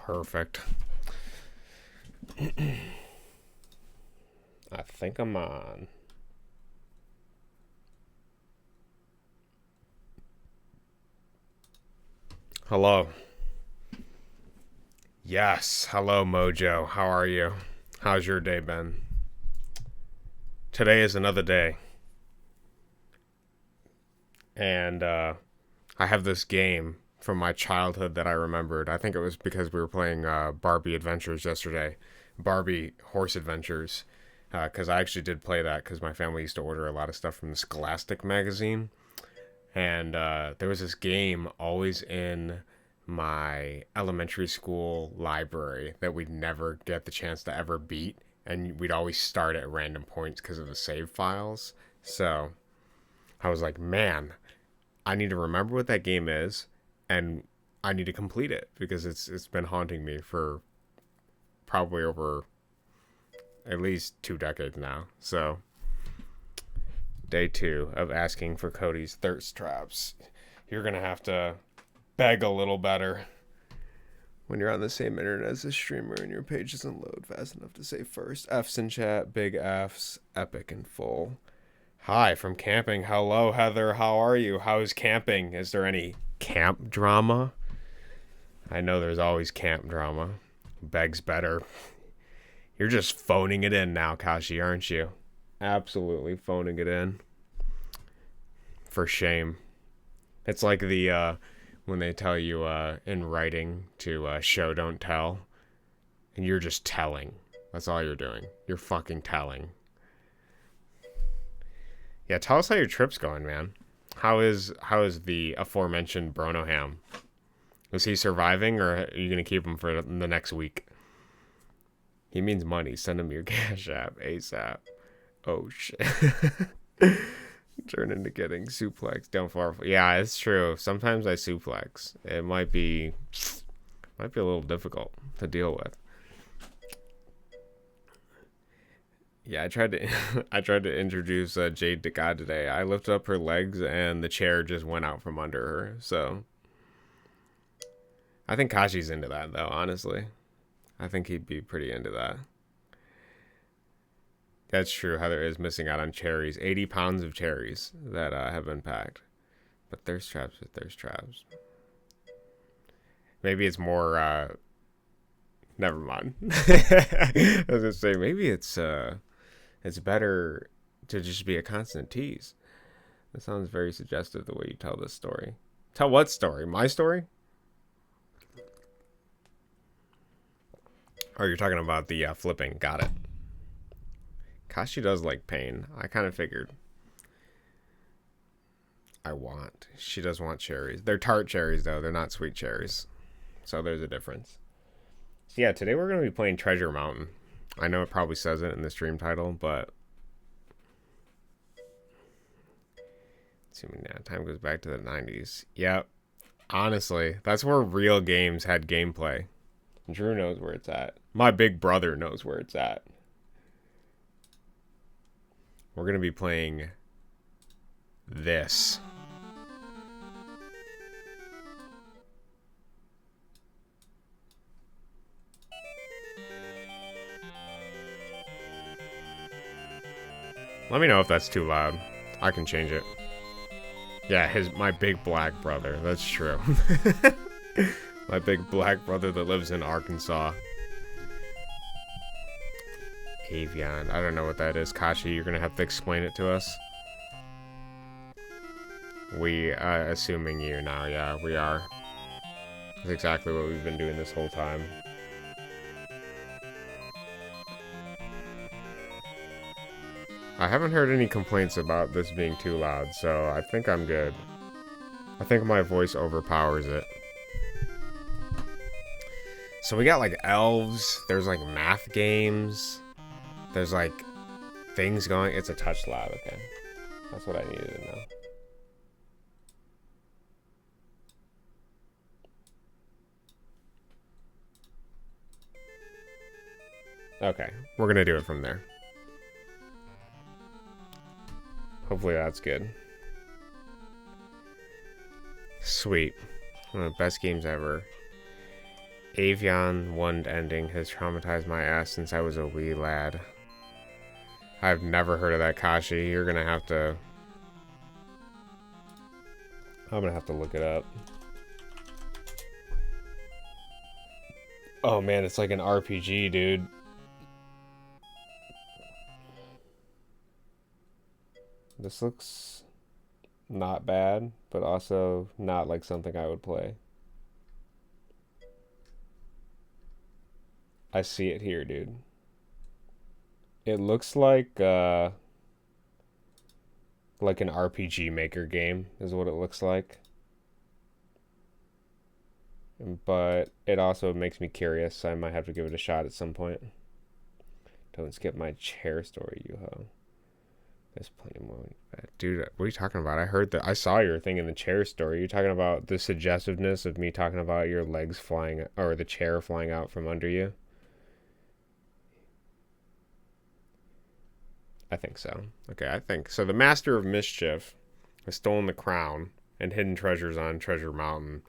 Perfect. I think I'm on. Hello. Yes. Hello, Mojo. How are you? How's your day been? Today is another day. And I have this game from my childhood that I remembered. I think it was because we were playing Barbie Adventures yesterday. Barbie Horse Adventures. Because I actually did play that because my family used to order a lot of stuff from the Scholastic magazine. And there was this game always in my elementary school library that we'd never get the chance to ever beat. And we'd always start at random points because of the save files. So I was like, man, I need to remember what that game is, and I need to complete it because it's been haunting me for probably over at least 2 decades now. So day 2 of asking for Cody's thirst traps. You're gonna have to beg a little better when you're on the same internet as a streamer and your page doesn't load fast enough to say first. F's in chat, big F's, epic and full. Hi, from camping. Hello, Heather. How are you? How's camping? Is there any camp drama? I know there's always camp drama. Begs better. You're just phoning it in now, Kashi, aren't you? Absolutely phoning it in. For shame. It's like the, when they tell you in writing to show, don't tell. And you're just telling. That's all you're doing. You're fucking telling. Yeah, tell us how your trip's going, man. How is the aforementioned Bronoham? Is he surviving, or are you going to keep him for the next week? He means money. Send him your Cash App ASAP. Oh, shit. Turn into getting suplex. Don't far. Yeah, it's true. Sometimes I suplex. It might be a little difficult to deal with. Yeah, I tried to introduce Jade to God today. I lifted up her legs and the chair just went out from under her. So I think Kashi's into that though, honestly. I think he'd be pretty into that. That's true. Heather is missing out on cherries. 80 pounds of cherries that have been packed. But thirst traps with thirst traps. Maybe it's more never mind. I was gonna say maybe it's better to just be a constant tease. That sounds very suggestive the way you tell this story. Tell what story? My story? Oh, you're talking about the flipping. Got it. Kashi does like pain. I kind of figured. She does want cherries. They're tart cherries, though. They're not sweet cherries. So there's a difference. So yeah, today we're going to be playing Treasure Mountain. I know it probably says it in the stream title, but assuming now time goes back to the 90s. Yep. Honestly, that's where real games had gameplay. Drew knows where it's at. My big brother knows where it's at. We're going to be playing this. Let me know if that's too loud. I can change it. Yeah, my big black brother. That's true. My big black brother that lives in Arkansas. Avian. I don't know what that is. Kashi, you're going to have to explain it to us. We, assuming you now. Yeah, we are. That's exactly what we've been doing this whole time. I haven't heard any complaints about this being too loud, so I think I'm good. I think my voice overpowers it. So we got like elves, there's like math games, there's like things going. It's a touch loud, okay. That's what I needed to know. Okay, we're gonna do it from there. Hopefully that's good. Sweet. One of the best games ever. Avion 1 ending has traumatized my ass since I was a wee lad. I've never heard of that, Kashi. You're gonna have to... I'm gonna have to look it up. Oh man, it's like an RPG, dude. This looks not bad, but also not like something I would play. I see it here, dude. It looks like an RPG Maker game is what it looks like. But it also makes me curious, so I might have to give it a shot at some point. Don't skip my chair story, Yuho. There's plenty more. Dude, what are you talking about? I saw your thing in the chair story. You're talking about the suggestiveness of me talking about your legs flying, or the chair flying out from under you? I think so. Okay, I think so. The Master of Mischief has stolen the crown and hidden treasures on Treasure Mountain,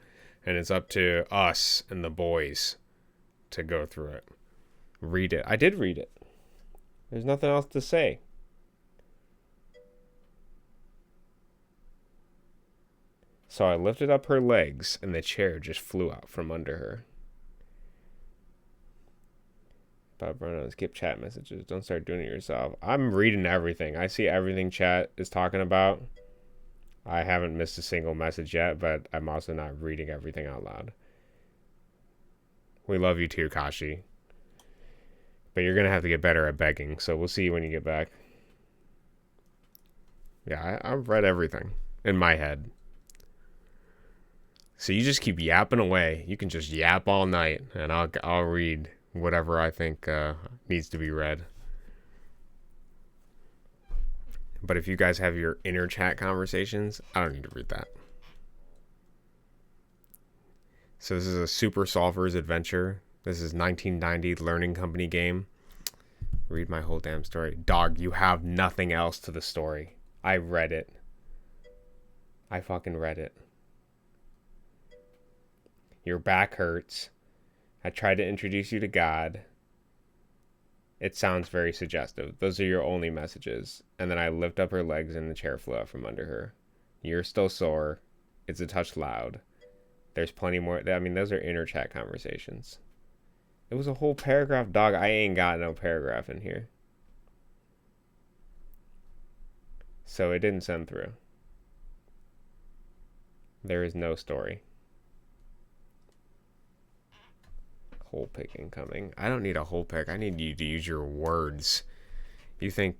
and it's up to us and the boys to go through it. Read it. I did read it. There's nothing else to say. So I lifted up her legs, and the chair just flew out from under her. Bob Bruno, skip chat messages. Don't start doing it yourself. I'm reading everything. I see everything chat is talking about. I haven't missed a single message yet, but I'm also not reading everything out loud. We love you too, Kashi. But you're going to have to get better at begging, so we'll see you when you get back. Yeah, I've read everything in my head. So you just keep yapping away. You can just yap all night, and I'll read whatever I think needs to be read. But if you guys have your inner chat conversations, I don't need to read that. So this is a Super Solver's Adventure. This is 1990 Learning Company game. Read my whole damn story. Dog, you have nothing else to the story. I read it. I fucking read it. Your back hurts. I tried to introduce you to God. It sounds very suggestive. Those are your only messages. And then I lift up her legs and the chair flew out from under her. You're still sore. It's a touch loud. There's plenty more. I mean, those are inner chat conversations. It was a whole paragraph. Dog, I ain't got no paragraph in here. So it didn't send through. There is no story. Hole pick incoming. I don't need a hole pick. I need you to use your words. You think...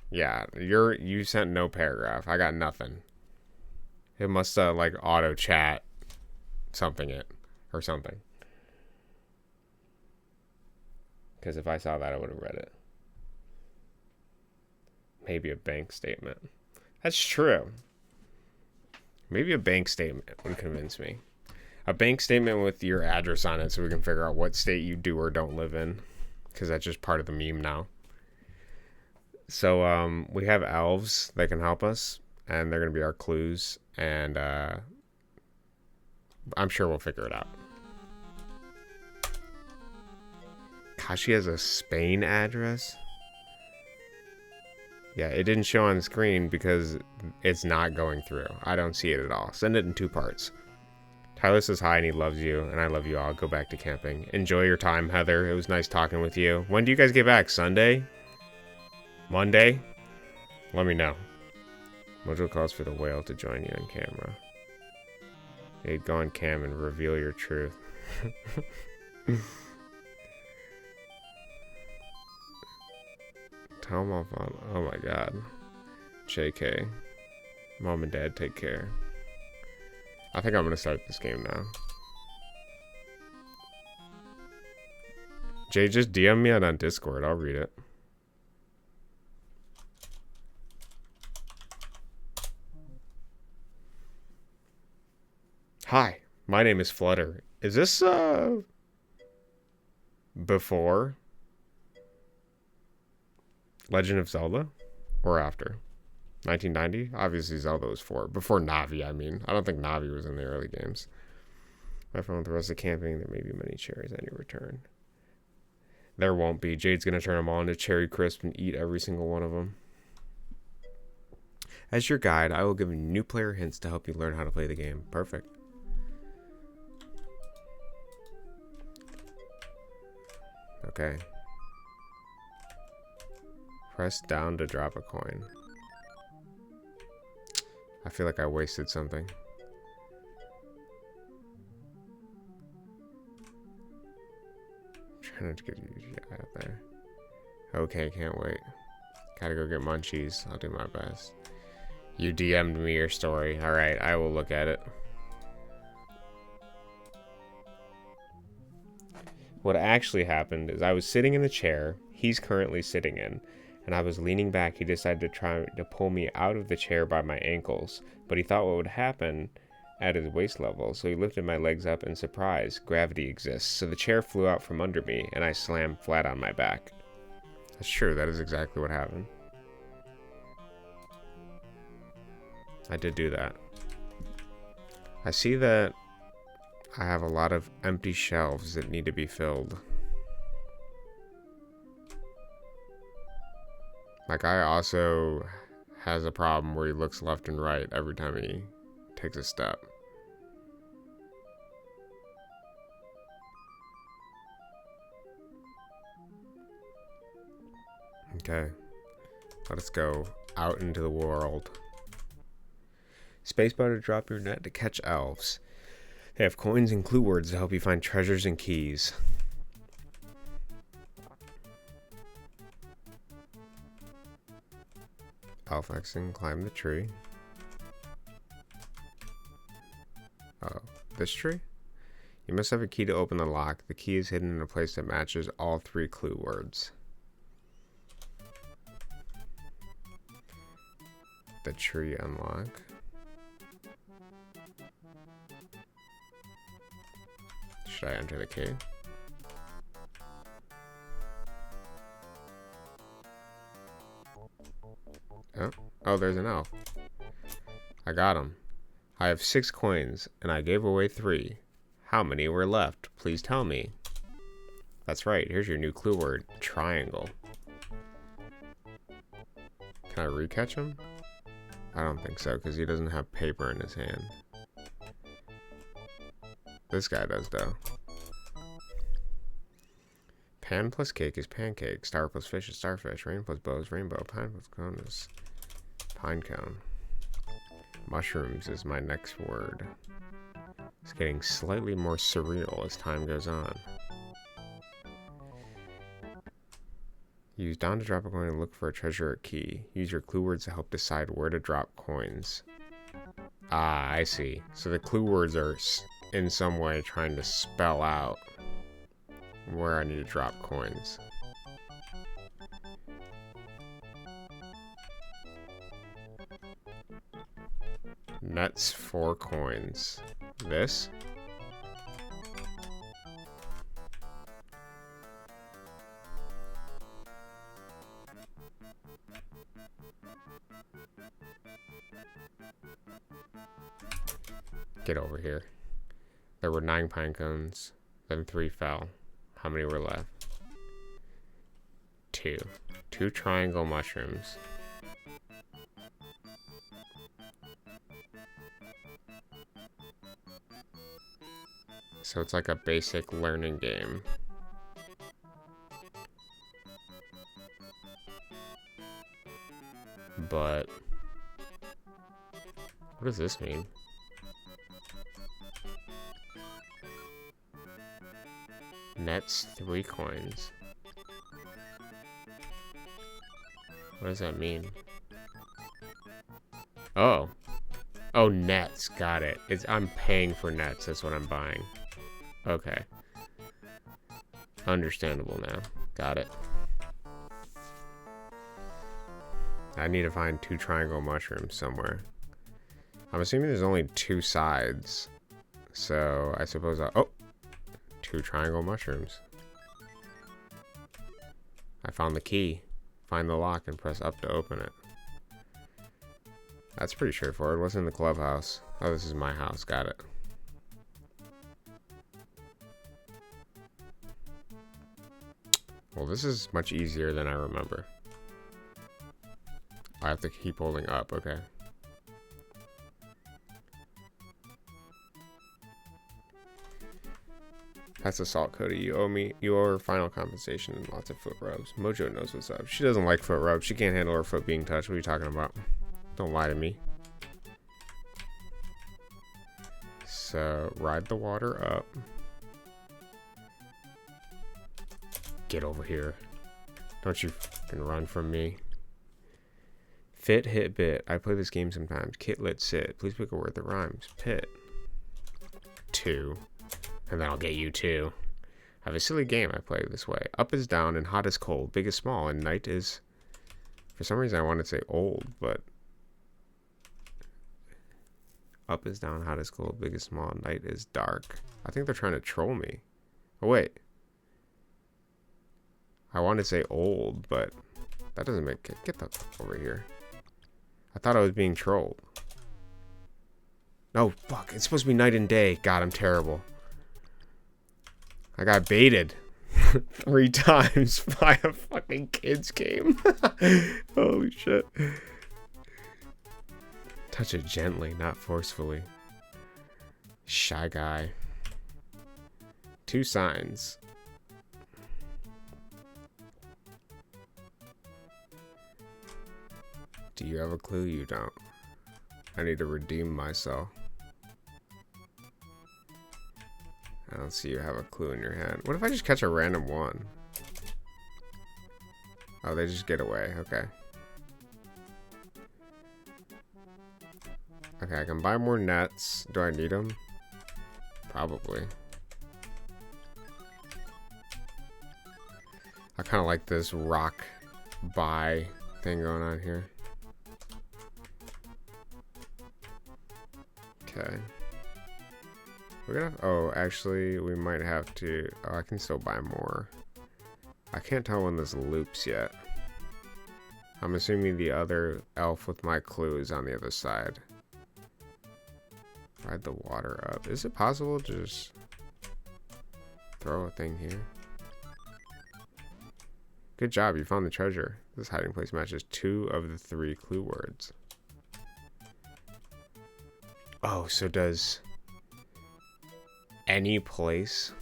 Yeah, you sent no paragraph. I got nothing. It must like auto chat something it or something. Because if I saw that, I would have read it. Maybe a bank statement. That's true. Maybe a bank statement would convince me. A bank statement with your address on it so we can figure out what state you do or don't live in. Because that's just part of the meme now. So we have elves that can help us. And they're going to be our clues. And I'm sure we'll figure it out. Kashi has a Spain address? Yeah, it didn't show on the screen because it's not going through. I don't see it at all. Send it in 2 parts. Tyler says hi and he loves you, and I love you all. Go back to camping. Enjoy your time, Heather. It was nice talking with you. When do you guys get back? Sunday? Monday? Let me know. Mojo calls for the whale to join you on camera. They'd go on cam and reveal your truth. Tell them off on... Oh my god. JK. Mom and Dad, take care. I think I'm going to start this game now. Jay, just DM me on Discord. I'll read it. Hi, my name is Flutter. Is this, before Legend of Zelda? Or after? 1990? Obviously Zelda was before Navi, I mean. I don't think Navi was in the early games. Have fun with the rest of camping. There may be many cherries on your return. There won't be. Jade's going to turn them all into cherry crisp and eat every single one of them. As your guide, I will give you new player hints to help you learn how to play the game. Perfect. Okay. Press down to drop a coin. I feel like I wasted something. Trying to get you out there. Okay, can't wait. Gotta go get munchies. I'll do my best. You DM'd me your story. Alright, I will look at it. What actually happened is I was sitting in the chair he's currently sitting in, and I was leaning back. He decided to try to pull me out of the chair by my ankles, but he thought what would happen at his waist level, so he lifted my legs up and surprise, gravity exists. So the chair flew out from under me, and I slammed flat on my back. That's true, that is exactly what happened. I did do that. I see that I have a lot of empty shelves that need to be filled. My guy also has a problem where he looks left and right every time he takes a step. Okay, let's go out into the world. Spacebar to drop your net to catch elves. They have coins and clue words to help you find treasures and keys. Elf Xing, climb the tree. Oh, this tree? You must have a key to open the lock. The key is hidden in a place that matches all 3 clue words. The tree unlock. Should I enter the cave? Oh, there's an elf. I got him. I have 6 coins, and I gave away 3. How many were left? Please tell me. That's right, here's your new clue word, triangle. Can I recatch him? I don't think so, because he doesn't have paper in his hand. This guy does, though. Pan plus cake is pancake. Star plus fish is starfish. Rain plus bow is rainbow. Pine plus cone is pine cone. Mushrooms is my next word. It's getting slightly more surreal as time goes on. Use down to drop a coin and look for a treasure or key. Use your clue words to help decide where to drop coins. Ah, I see. So the clue words are in some way trying to spell out where I need to drop coins. Nets 4 coins. This? Get over here. There were 9 pine cones, then 3 fell. How many were left? 2. 2 triangle mushrooms. So it's like a basic learning game. But what does this mean? Nets 3 coins. What does that mean? Oh. Oh, nets. Got it. I'm paying for nets. That's what I'm buying. Okay. Understandable now. Got it. I need to find 2 triangle mushrooms somewhere. I'm assuming there's only 2 sides. So I suppose oh! 2 triangle mushrooms. I found the key. Find the lock and press up to open it. That's pretty straightforward. What's in the clubhouse? Oh, this is my house. Got it. Well, this is much easier than I remember. I have to keep holding up, okay. That's assault, Cody. You owe me your final compensation and lots of foot rubs. Mojo knows what's up. She doesn't like foot rubs. She can't handle her foot being touched. What are you talking about? Don't lie to me. So, ride the water up. Get over here. Don't you fucking run from me. Fit, hit, bit. I play this game sometimes. Kit, lit, sit. Please pick a word that rhymes. Pit. 2. And then I'll get you 2. I have a silly game I play this way. Up is down and hot is cold. Big is small and night is... For some reason I want to say old, but... Up is down, hot is cold. Big is small, night is dark. I think they're trying to troll me. Oh, wait. I want to say old, but... That doesn't make... Get the fuck over here. I thought I was being trolled. No, fuck. It's supposed to be night and day. God, I'm terrible. I got baited 3 times by a fucking kids game. Holy shit. Touch it gently, not forcefully. Shy guy. 2 signs. Do you have a clue? You don't. I need to redeem myself. I don't see you have a clue in your hand. What if I just catch a random one? Oh, they just get away. Okay. Okay, I can buy more nets. Do I need them? Probably. I kind of like this rock buy thing going on here. Okay. We're gonna... Oh, actually, we might have to... Oh, I can still buy more. I can't tell when this loops yet. I'm assuming the other elf with my clue is on the other side. Ride the water up. Is it possible to just throw a thing here? Good job, you found the treasure. This hiding place matches 2 of the 3 clue words. Oh, so does any place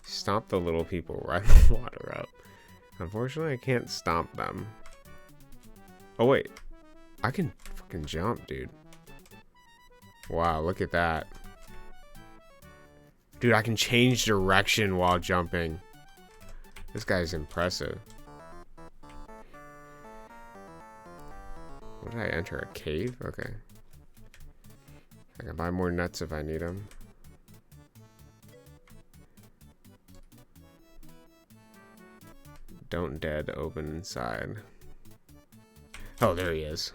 stomp the little people, ride the water up? Unfortunately, I can't stomp them. Oh, wait. I can fucking jump, dude. Wow, look at that. Dude, I can change direction while jumping. This guy's impressive. What did I enter? A cave? Okay. I can buy more nuts if I need them. Don't dead, open inside. Oh, there he is.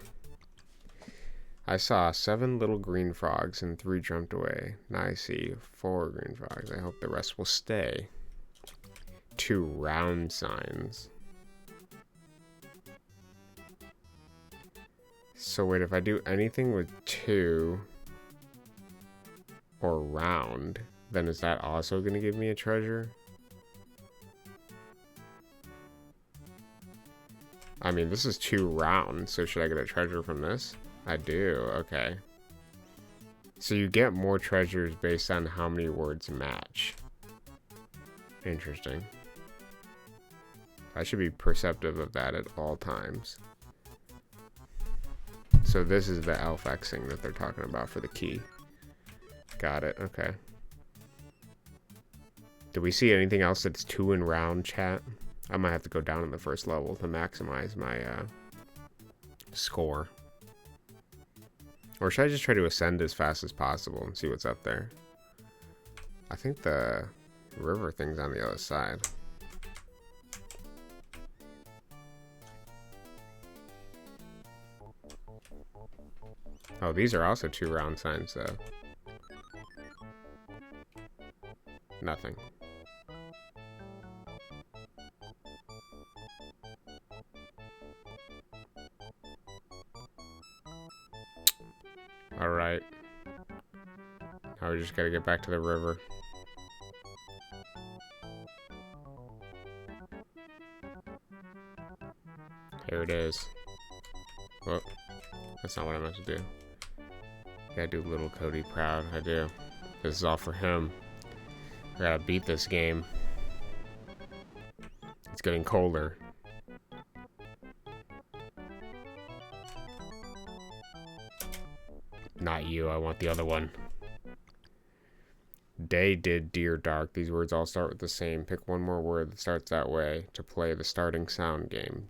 I saw 7 little green frogs and 3 jumped away. Now I see 4 green frogs. I hope the rest will stay. 2 round signs. So wait, if I do anything with 2 or round, then is that also going to give me a treasure? I mean, this is 2 round, so should I get a treasure from this? I do, okay. So you get more treasures based on how many words match. Interesting. I should be perceptive of that at all times. So this is the elf Xing that they're talking about for the key. Got it, okay. Do we see anything else that's 2 in round, chat? I might have to go down in the first level to maximize my score. Or should I just try to ascend as fast as possible and see what's up there? I think the river thing's on the other side. Oh, these are also 2 round signs, though. Nothing. Alright. Now we just gotta get back to the river. Here it is. Oh, that's not what I meant to do. Gotta do little Cody proud. I do. This is all for him. I gotta beat this game. It's getting colder. Not you, I want the other one. Day, did, dear, dark. These words all start with the same. Pick one more word that starts that way to play the starting sound game.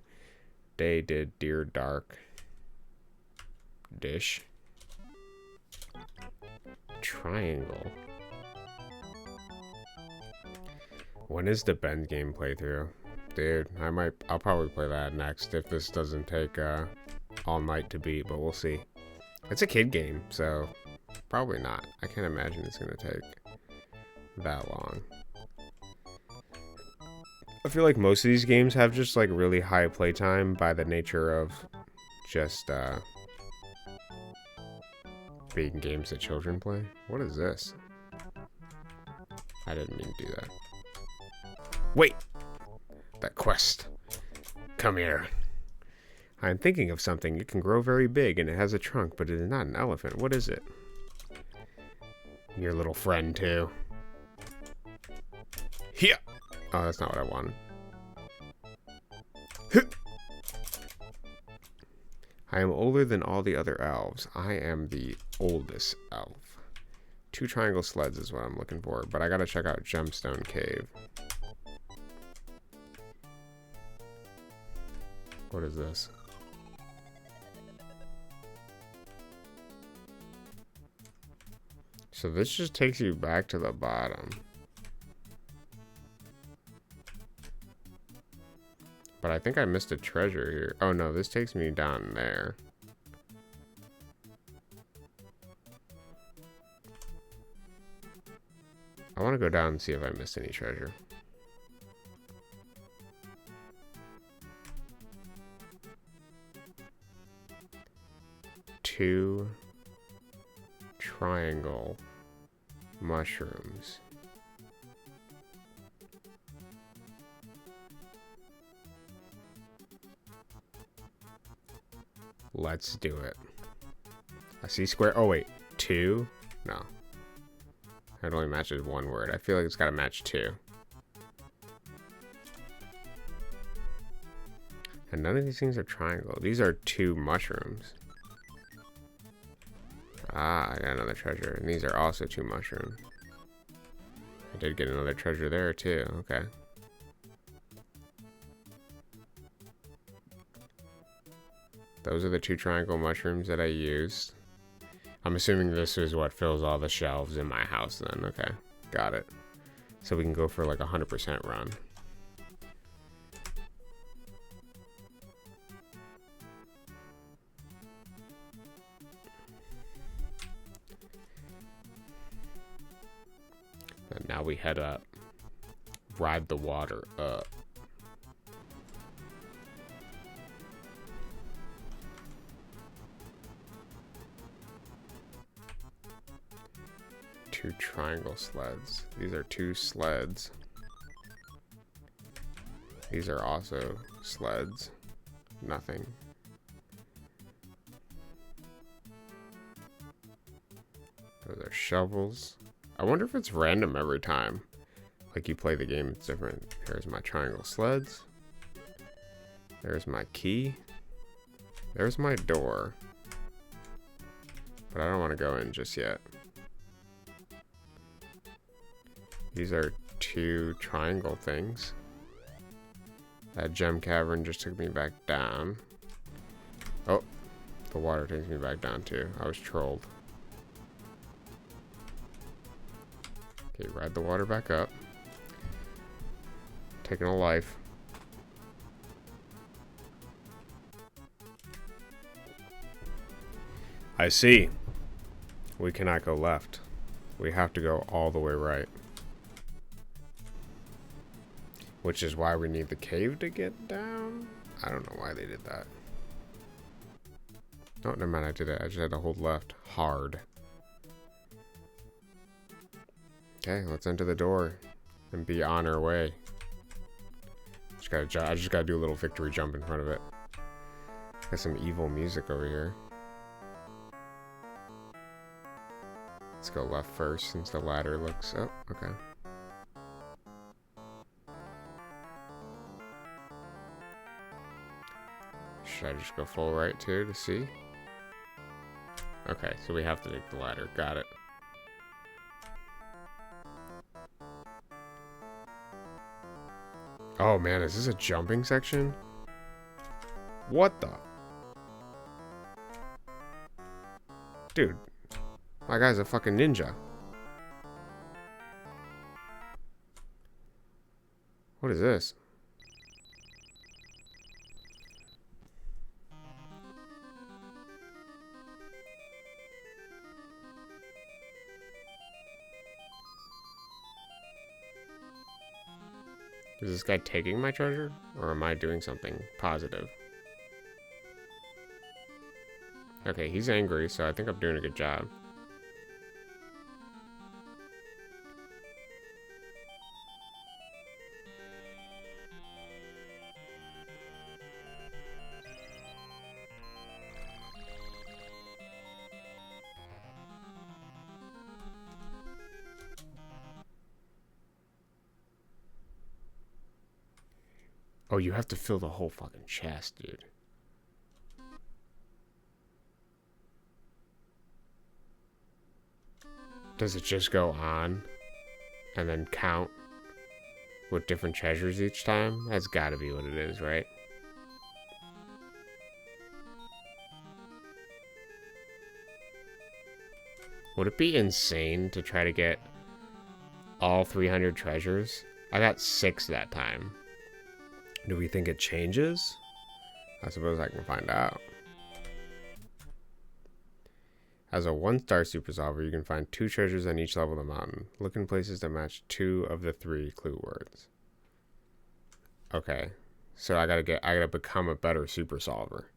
Day, did, dear, dark. Dish. Triangle. When is the Bend game playthrough? Dude, I'll probably play that next if this doesn't take all night to beat, but we'll see. It's a kid game, so probably not. I can't imagine it's gonna take that long. I feel like most of these games have just like really high playtime by the nature of just being games that children play. What is this? I didn't mean to do that. Wait! That quest. Come here. I'm thinking of something. It can grow very big and it has a trunk, but it is not an elephant. What is it? Your little friend, too. Here! Oh, that's not what I wanted. I am older than all the other elves. I am the oldest elf. 2 triangle sleds is what I'm looking for, but I gotta check out Gemstone Cave. What is this? So this just takes you back to the bottom. But I think I missed a treasure here. Oh no, this takes me down there. I want to go down and see if I missed any treasure. Two triangle mushrooms. Let's do it. I see square. Oh wait, 2? No. It only matches 1 word. I feel like it's got to match 2. And none of these things are triangle. These are 2 mushrooms. Ah, I got another treasure. And these are also 2 mushrooms. I did get another treasure there too. Okay. Those are the 2 triangle mushrooms that I used. I'm assuming this is what fills all the shelves in my house then. Okay, got it. So we can go for like 100% run. And now we head up. Ride the water up. Two triangle sleds. These are 2 sleds. These are also sleds. Nothing. Those are shovels. I wonder if it's random every time. Like you play the game, it's different. Here's my triangle sleds. There's my key. There's my door. But I don't want to go in just yet. These are 2 triangle things. That gem cavern just took me back down. Oh, the water takes me back down too. I was trolled. Okay, ride the water back up. Taking a life. I see. We cannot go left. We have to go all the way right. Which is why we need the cave to get down. I don't know why they did that. Oh, never mind, I did it. I just had to hold left hard. Okay, let's enter the door and be on our way. I just gotta do a little victory jump in front of it. Got some evil music over here. Let's go left first since the ladder looks... Oh, okay. Should I just go full right too to see? Okay, so we have to take the ladder. Got it. Oh man, is this a jumping section? What the? Dude, my guy's a fucking ninja. What is this? Is this guy taking my treasure? Or am I doing something positive? Okay, he's angry, so I think I'm doing a good job. Oh, you have to fill the whole fucking chest, dude. Does it just go on and then count with different treasures each time? That's gotta be what it is, right? Would it be insane to try to get all 300 treasures? I got 6 that time. Do we think it changes? I suppose I can find out. As a 1-star super solver, you can find 2 treasures on each level of the mountain. Look in places that match 2 of the 3 clue words. Okay, so I gotta become a better super solver.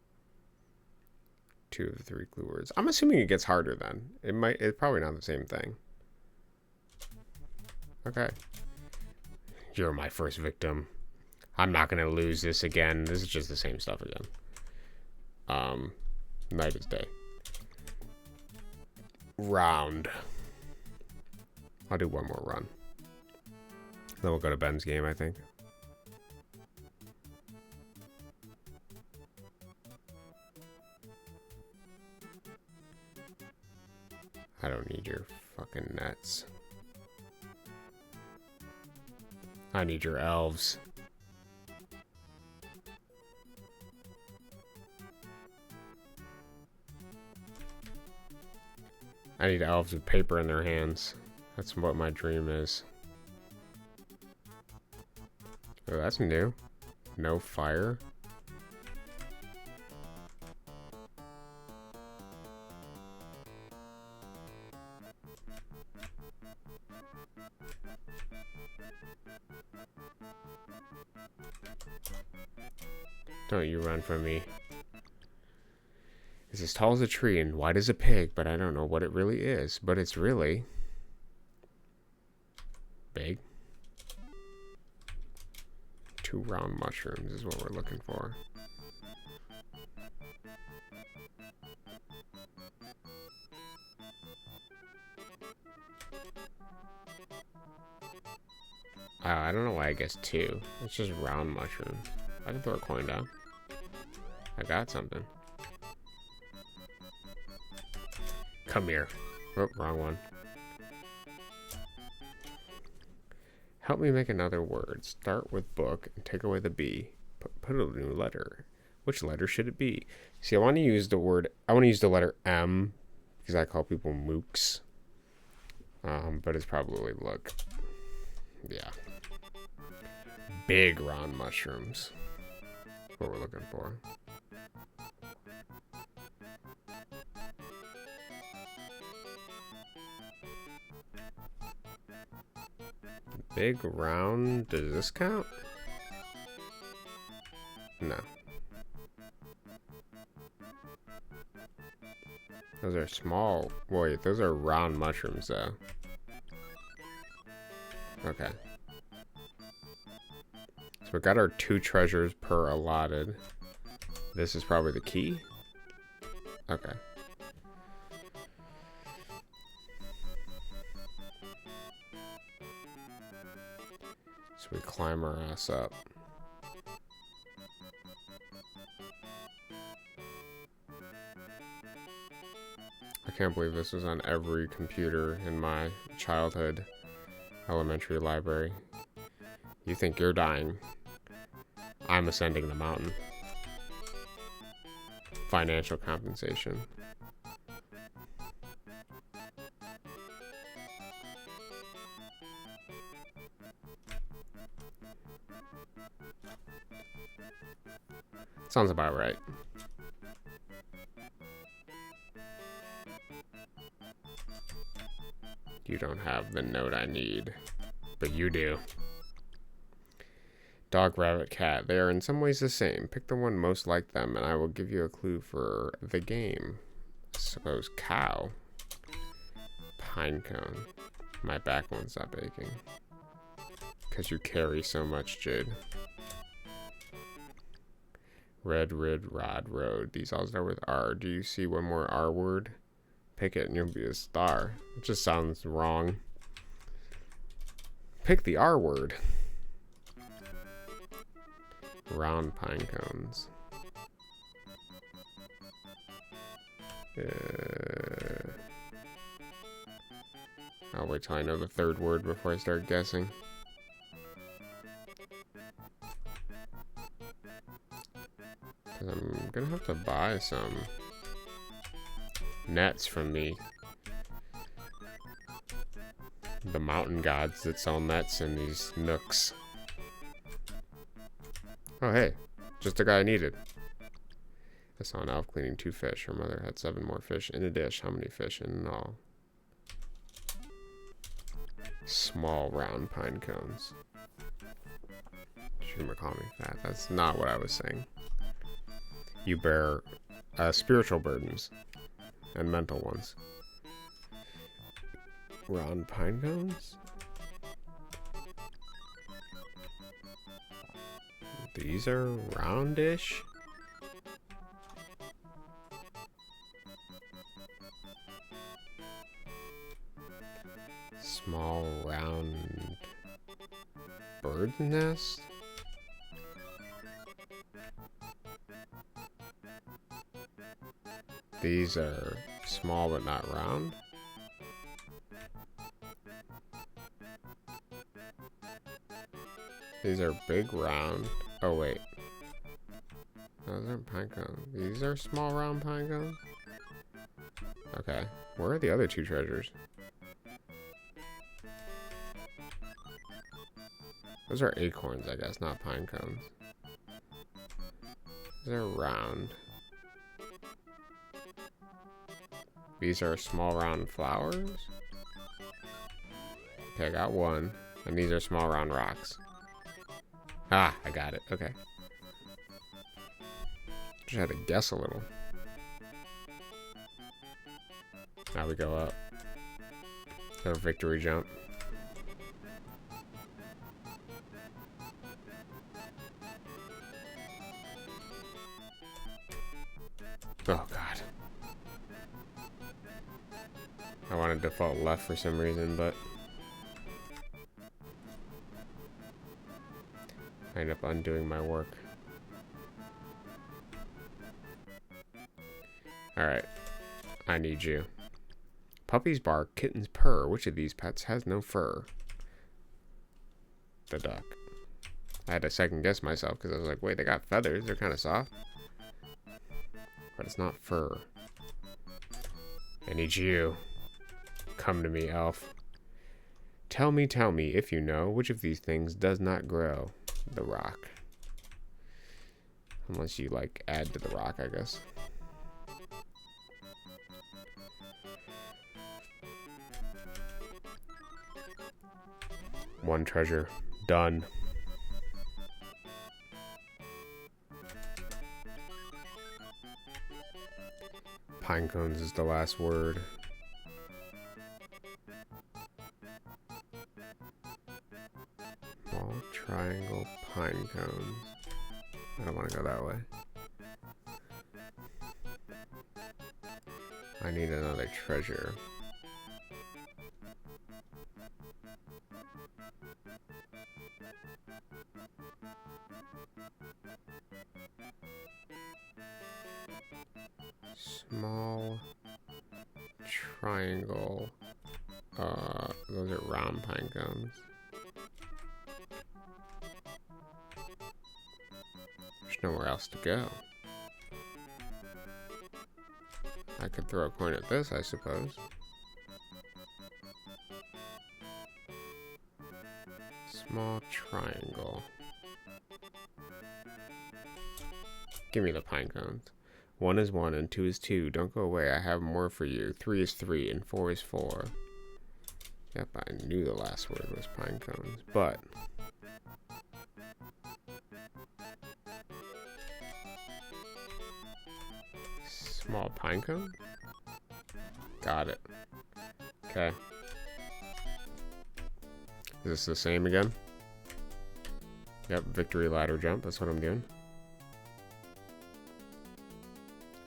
2 of the 3 clue words. I'm assuming it gets harder then. It's probably not the same thing. Okay. You're my first victim. I'm not gonna lose this again. This is just the same stuff again. Night is day. Round. I'll do one more run. Then we'll go to Ben's game, I think. I don't need your fucking nets. I need your elves. I need elves with paper in their hands. That's what my dream is. Oh, that's new. No fire. Don't you run from me. It's as tall as a tree and wide as a pig, but I don't know what it really is. But it's really big. 2 round mushrooms is what we're looking for. I don't know why I guess 2. It's just round mushrooms. I can throw a coin down. I got something. Come here. Oh, wrong one. Help me make another word. Start with book and take away the B. Put a new letter. Which letter should it be? See, I want to use the letter M because I call people mooks. But it's probably look. Yeah. Big round mushrooms. What we're looking for. Big round, does this count? No. Those are small. Wait, those are round mushrooms though. Okay. So we got our 2 treasures per allotted. This is probably the key. Okay. So we climb our ass up. I can't believe this was on every computer in my childhood elementary library. You think you're dying. I'm ascending the mountain. Financial compensation. Sounds about right. You don't have the note I need, but you do. Dog, rabbit, cat. They are in some ways the same. Pick the one most like them, and I will give you a clue for the game. Suppose cow. Pine cone. My back won't stop aching. Because you carry so much, Jid. Red, rod, road. These all start with R. Do you see one more R word? Pick it and you'll be a star. It just sounds wrong. Pick the R word. Round pine cones. I'll wait till I know the third word before I start guessing. Because I'm gonna have to buy some nets from the mountain gods that sell nets in these nooks. Oh hey, just the guy I needed. I saw an elf cleaning 2 fish. Her mother had 7 more fish in a dish. How many fish in all? Small round pine cones. Schumer call me fat. That's not what I was saying. You bear spiritual burdens and mental ones. Round pine cones? These are roundish? Small round bird nest? These are small but not round? These are big round. Oh wait. Those aren't pine cones. These are small round pine cones? Okay. Where are the other 2 treasures? Those are acorns, I guess, not pine cones. These are round. These are small round flowers? Okay, I got 1. And these are small round rocks. Ah, I got it. Okay. Just had to guess a little. Now we go up. Got a victory jump. Oh god. I want to default left for some reason, but I end up undoing my work. Alright. I need you. Puppies bark, kittens purr. Which of these pets has no fur? The duck. I had to second guess myself because I was like, wait, they got feathers. They're kind of soft. But it's not fur. I need you. Come to me, elf. Tell me, if you know, which of these things does not grow? The rock. Unless you, like, add to the rock, I guess. One treasure. Done. Pine cones is the last word. Small triangle pine cones. I don't want to go that way. I need another treasure. Small triangle. Those are round pine cones. There's nowhere else to go. I could throw a coin at this, I suppose. Small triangle. Give me the pine cones. 1 is 1 and 2 is 2. Don't go away. I have more for you. 3 is 3 and 4 is 4. Yep, I knew the last word was pine cones, but small pine cone? Got it. Okay. Is this the same again? Yep, victory ladder jump. That's what I'm doing.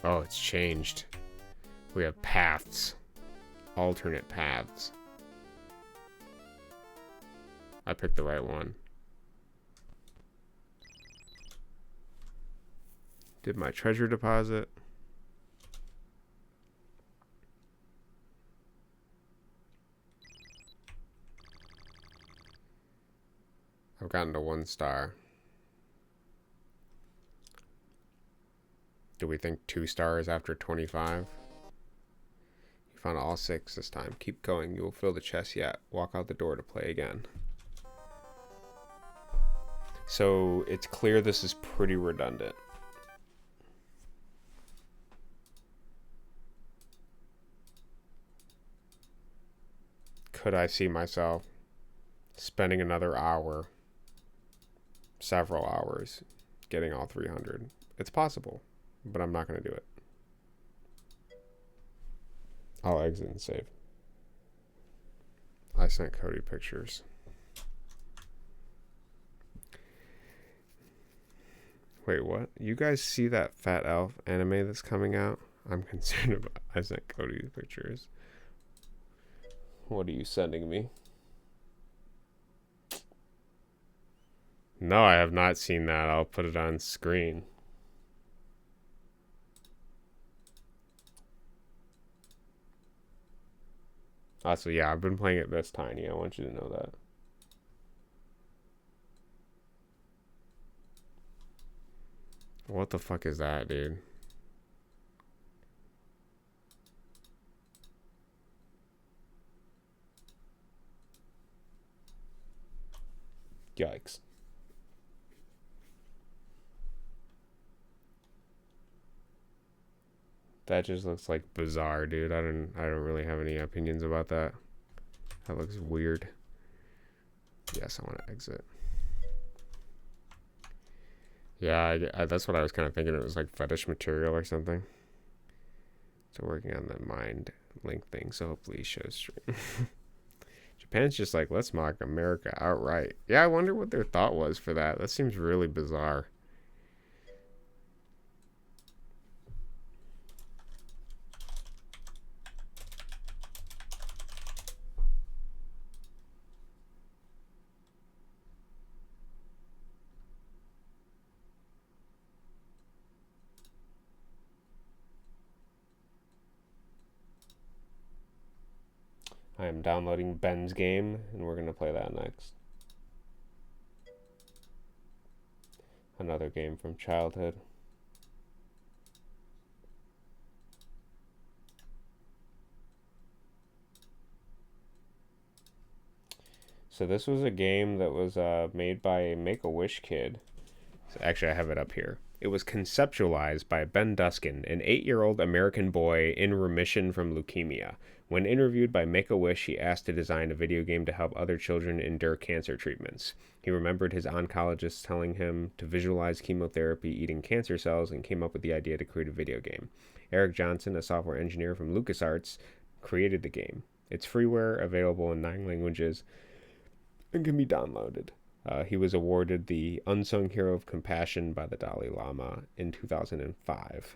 Oh, it's changed. We have paths. Alternate paths. I picked the right one. Did my treasure deposit. I've gotten to 1 star. Do we think 2 stars after 25? You found all 6 this time. Keep going. You will fill the chest yet. Walk out the door to play again. So it's clear this is pretty redundant. Could I see myself spending another hour, several hours, getting all 300? It's possible, but I'm not going to do it. I'll exit and save. I sent Cody pictures. Wait, what? You guys see that Fat Elf anime that's coming out? I'm concerned about. I sent Cody pictures. What are you sending me? No, I have not seen that. I'll put it on screen. Also, yeah, I've been playing it this tiny. I want you to know that. What the fuck is that, dude? Yikes. That just looks like bizarre, dude. I don't really have any opinions about that. That looks weird. Yes, I want to exit. Yeah, that's what I was kind of thinking. It was like fetish material or something. So working on the mind link thing, so hopefully he shows stream. Japan's just like, let's mock America outright. Yeah, I wonder what their thought was for that. That seems really bizarre. I am downloading Ben's game, and we're going to play that next. Another game from childhood. So this was a game that was made by a Make-A-Wish kid. So actually, I have it up here. It was conceptualized by Ben Duskin, an 8-year-old American boy in remission from leukemia. When interviewed by Make-A-Wish, he asked to design a video game to help other children endure cancer treatments. He remembered his oncologist telling him to visualize chemotherapy eating cancer cells and came up with the idea to create a video game. Eric Johnson, a software engineer from LucasArts, created the game. It's freeware, available in 9 languages, and can be downloaded. He was awarded the Unsung Hero of Compassion by the Dalai Lama in 2005.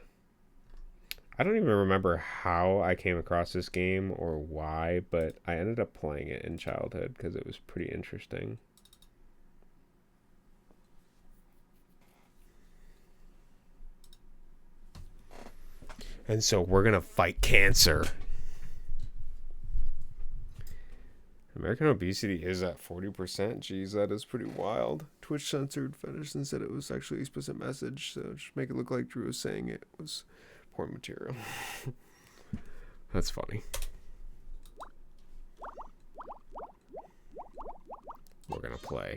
I don't even remember how I came across this game or why, but I ended up playing it in childhood because it was pretty interesting. And so we're going to fight cancer. American obesity is at 40%. Jeez, that is pretty wild. Twitch censored fetish and said it was actually an explicit message, so just make it look like Drew was saying it was porn material. That's funny. We're gonna play.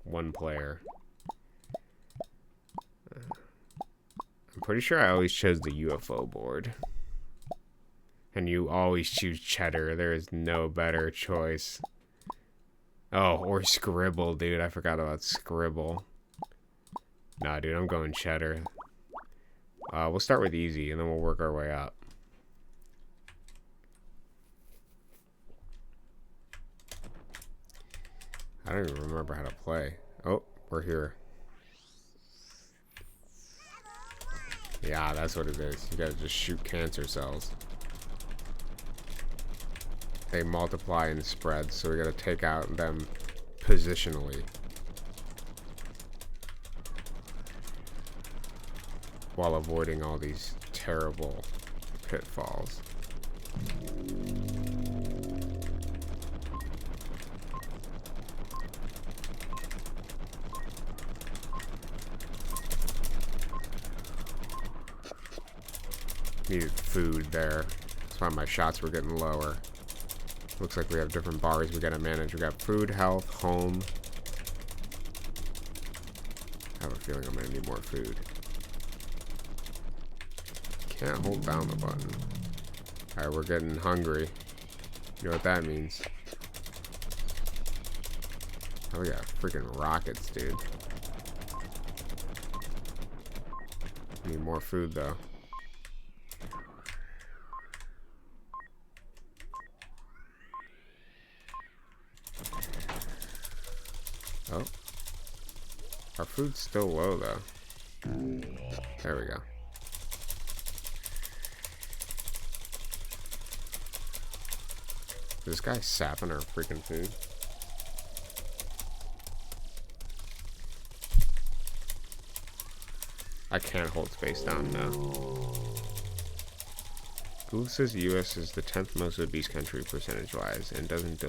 One player. I'm pretty sure I always chose the UFO board. And you always choose cheddar. There is no better choice. Oh, or scribble, dude. I forgot about scribble. Nah, dude, I'm going cheddar. We'll start with easy, and then we'll work our way up. I don't even remember how to play. Oh, we're here. Yeah, that's what it is. You gotta just shoot cancer cells. They multiply and spread, so we gotta take out them positionally. While avoiding all these terrible pitfalls. Needed food there. That's why my shots were getting lower. Looks like we have different bars we gotta manage. We got food, health, home. I have a feeling I'm gonna need more food. Can't hold down the button. Alright, we're getting hungry. You know what that means. Oh, we got freaking rockets, dude. Need more food, though. Oh. Our food's still low, though. There we go. This guy's sapping our freaking food. I can't hold space down now. Google says the US is the 10th most obese country percentage-wise and doesn't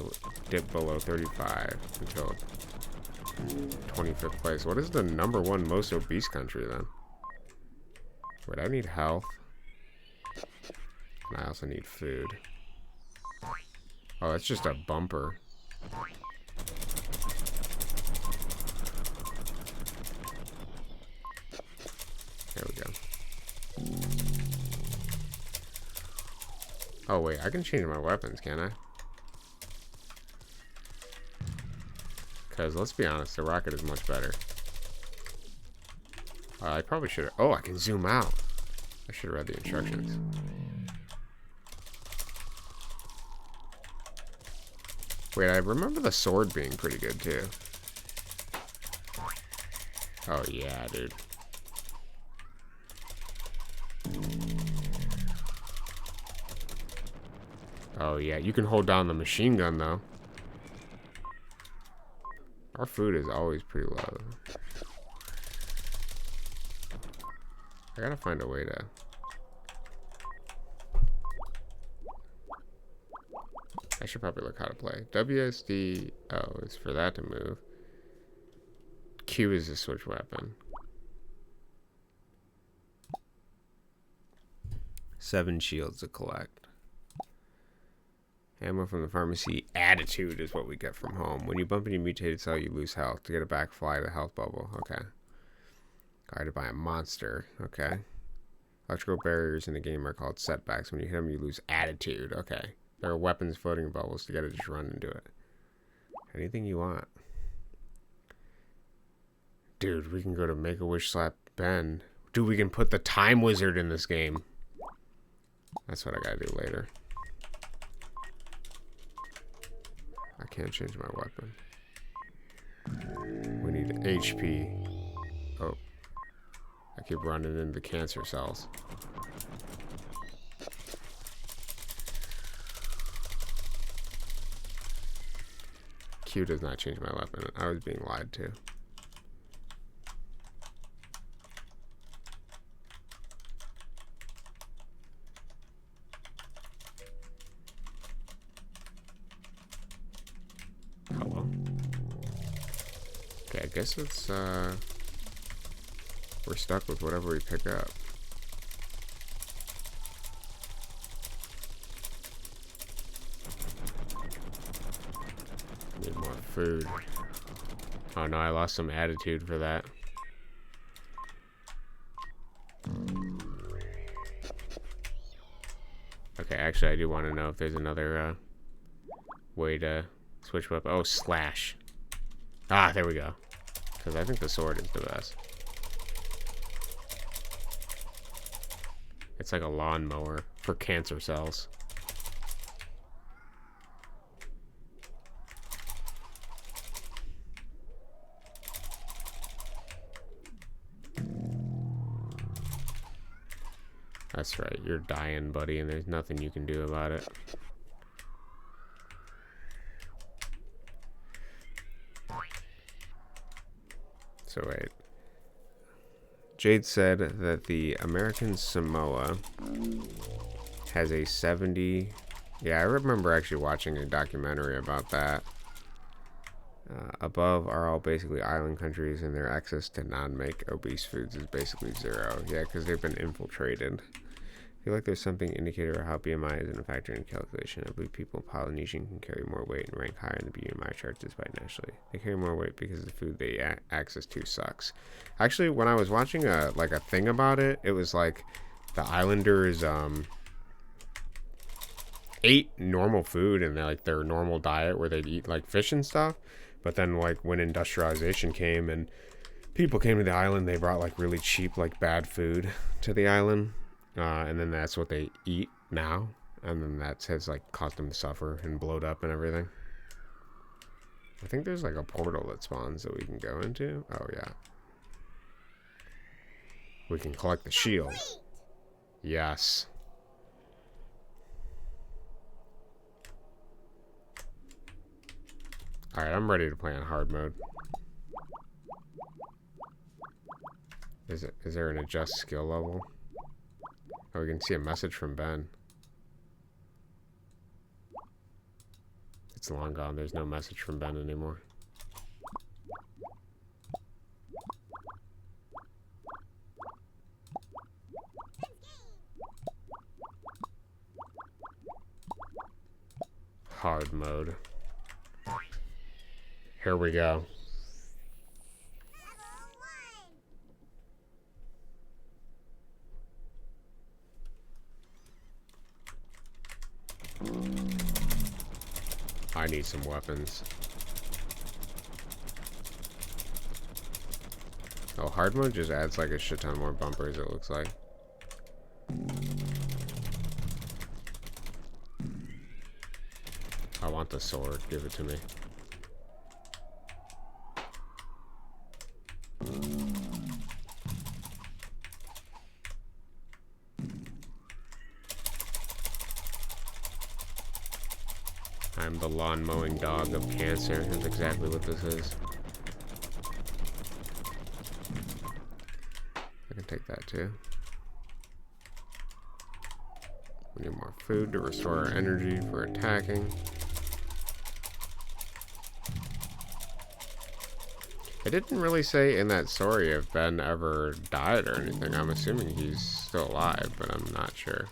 dip below 35 until 25th place. What is the #1 most obese country then? Wait, I need health. And I also need food. Oh, that's just a bumper. There we go. Oh, wait, I can change my weapons, can't I? Because, let's be honest, the rocket is much better. I probably should have... Oh, I can zoom out. I should have read the instructions. Wait, I remember the sword being pretty good, too. Oh, yeah, dude. Oh, yeah, you can hold down the machine gun, though. Our food is always pretty low. I gotta find a way to... I should probably look how to play. WSD... Oh, it's for that to move. Q is the switch weapon. 7 shields to collect. Ammo from the pharmacy. Attitude is what we get from home. When you bump into a mutated cell, you lose health. To get it back, fly to the health bubble. Okay. Guarded by a monster. Okay. Electrical barriers in the game are called setbacks. When you hit them, you lose attitude. Okay. There are weapons floating in bubbles. You gotta just run and do it. Anything you want. Dude, we can go to Make-A-Wish Slap Ben. Dude, we can put the Time Wizard in this game. That's what I gotta do later. I can't change my weapon. We need HP. Oh. I keep running into cancer cells. Q does not change my weapon. I was being lied to. Hello. Okay, I guess it's, we're stuck with whatever we pick up. Need more food. Oh no, I lost some attitude for that. Okay, actually I do want to know if there's another way to switch weapon. Oh, slash. Ah, there we go. Because I think the sword is the best. It's like a lawnmower for cancer cells. That's right, you're dying, buddy, and there's nothing you can do about it. So wait. Jade said that the American Samoa has a 70... Yeah, I remember actually watching a documentary about that. Above are all basically island countries, and their access to non-make obese foods is basically zero. Yeah, because they've been infiltrated. I feel like there's something indicator of how BMI isn't a factor in calculation. I believe people in Polynesian can carry more weight and rank higher in the BMI chart despite naturally. They carry more weight because the food they access to sucks. Actually, when I was watching a thing about it, it was like the islanders ate normal food and like their normal diet where they'd eat like fish and stuff. But then like when industrialization came and people came to the island, they brought like really cheap like bad food to the island. And then that's what they eat now. And then that has like caused them to suffer and bloat up and everything. I think there's like a portal that spawns that we can go into. Oh yeah. We can collect the shield. Yes. Alright, I'm ready to play on hard mode. Is there an adjust skill level? Oh, we can see a message from Ben. It's long gone. There's no message from Ben anymore. Hard mode. Here we go. I need some weapons. Oh, hard mode just adds like a shit ton more bumpers, it looks like. I want the sword. Give it to me. I'm the lawn mowing dog of cancer. That's exactly what this is. I can take that too. We need more food to restore our energy for attacking. It didn't really say in that story if Ben ever died or anything. I'm assuming he's still alive, but I'm not sure.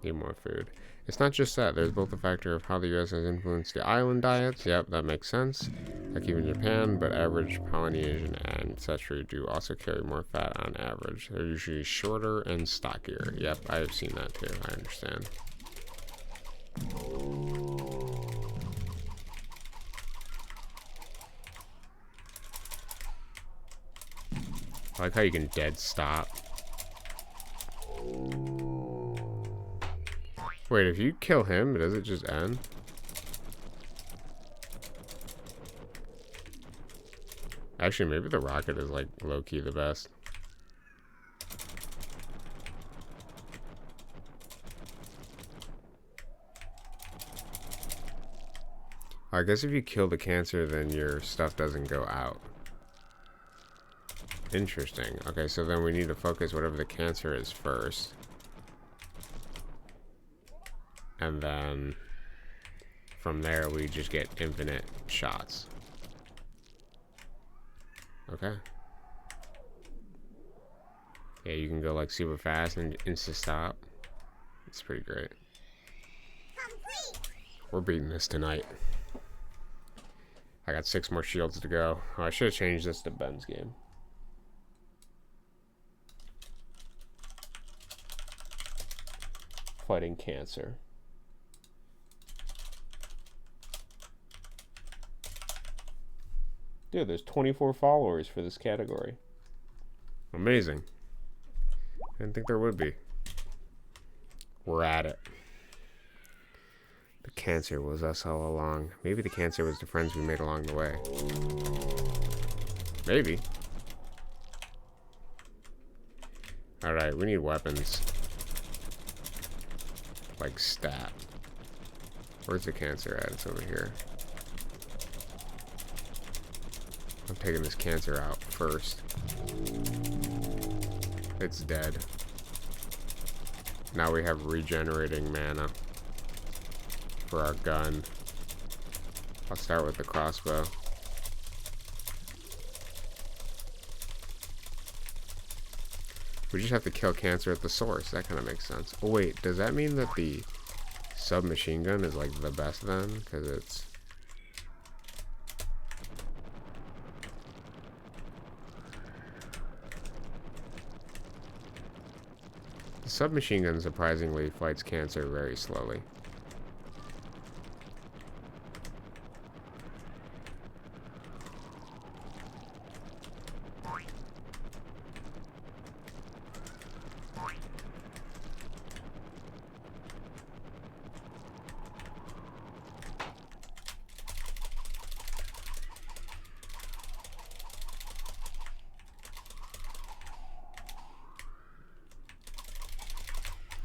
Need more food. It's not just that. There's both the factor of how the U.S. has influenced the island diets. Yep, that makes sense. Like even Japan, but average Polynesian ancestry do also carry more fat on average. They're usually shorter and stockier. Yep, I have seen that too. I understand. I like how you can dead stop. Wait, if you kill him, does it just end? Actually, maybe the rocket is like low-key the best. I guess if you kill the cancer, then your stuff doesn't go out. Interesting. Okay, so then we need to focus whatever the cancer is first. And then from there, we just get infinite shots. Okay. Yeah, you can go like super fast and insta-stop. It's pretty great. We're beating this tonight. I got 6 more shields to go. Oh, I should have changed this to Ben's game. Fighting cancer. Dude, there's 24 followers for this category. Amazing. I didn't think there would be. We're at it. The cancer was us all along. Maybe the cancer was the friends we made along the way. Maybe. Alright, we need weapons. Like stat. Where's the cancer at? It's over here. I'm taking this cancer out first. It's dead. Now we have regenerating mana for our gun. I'll start with the crossbow. We just have to kill cancer at the source. That kind of makes sense. Oh wait, does that mean that the submachine gun is like the best then? Because it's... The submachine gun surprisingly fights cancer very slowly.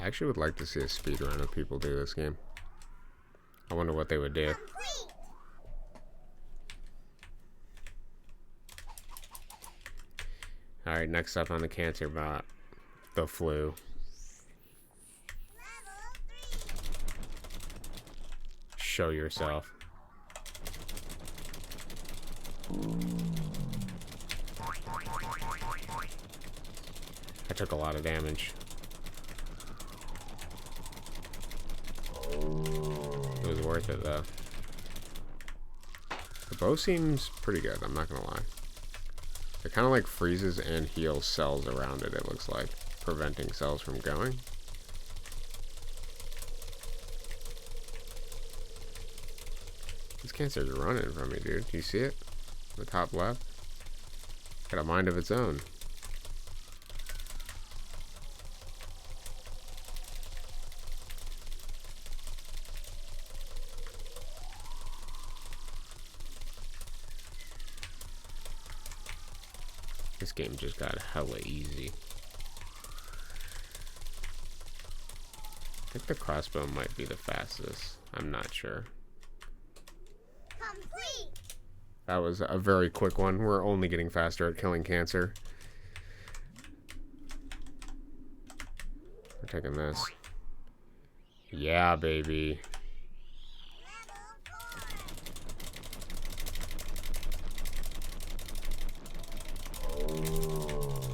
I actually would like to see a speedrun of people do this game. I wonder what they would do. Alright, next up on the cancer bot, the flu. Show yourself. I took a lot of damage. It was worth it though. The bow seems pretty good, I'm not gonna lie. It kind of like freezes and heals cells around it, it looks like, preventing cells from going. This cancer's running from me, dude. Do you see it? The top left? Got a mind of its own. This game just got hella easy. I think the crossbow might be the fastest. I'm not sure. Complete. That was a very quick one. We're only getting faster at killing cancer. We're taking this. Yeah, baby.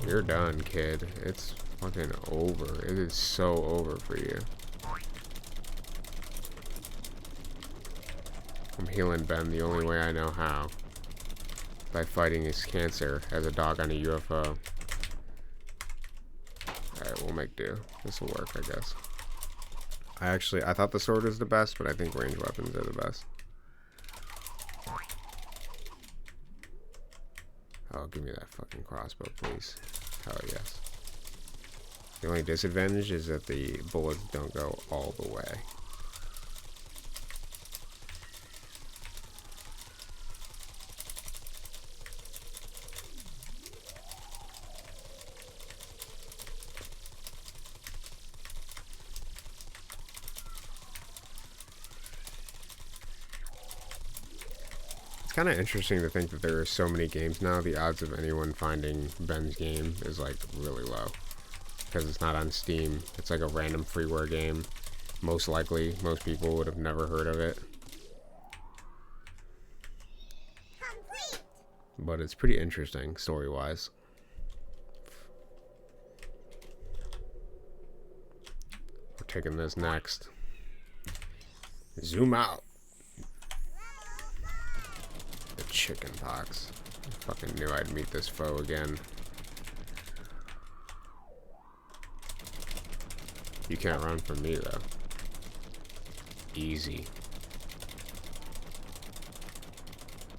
You're done, kid. It's fucking over. It is so over for you. I'm healing Ben the only way I know how. By fighting his cancer as a dog on a UFO. Alright, we'll make do. This will work, I guess. I thought the sword was the best, but I think ranged weapons are the best. Oh, give me that fucking crossbow, please. Hell yes. The only disadvantage is that the bullets don't go all the way. It's kind of interesting to think that there are so many games now. The odds of anyone finding Ben's game is like really low. Because it's not on Steam. It's like a random freeware game. Most likely, most people would have never heard of it. Complete. But it's pretty interesting, story-wise. We're taking this next. Zoom out. The chicken pox. I fucking knew I'd meet this foe again. You can't run from me, though. Easy.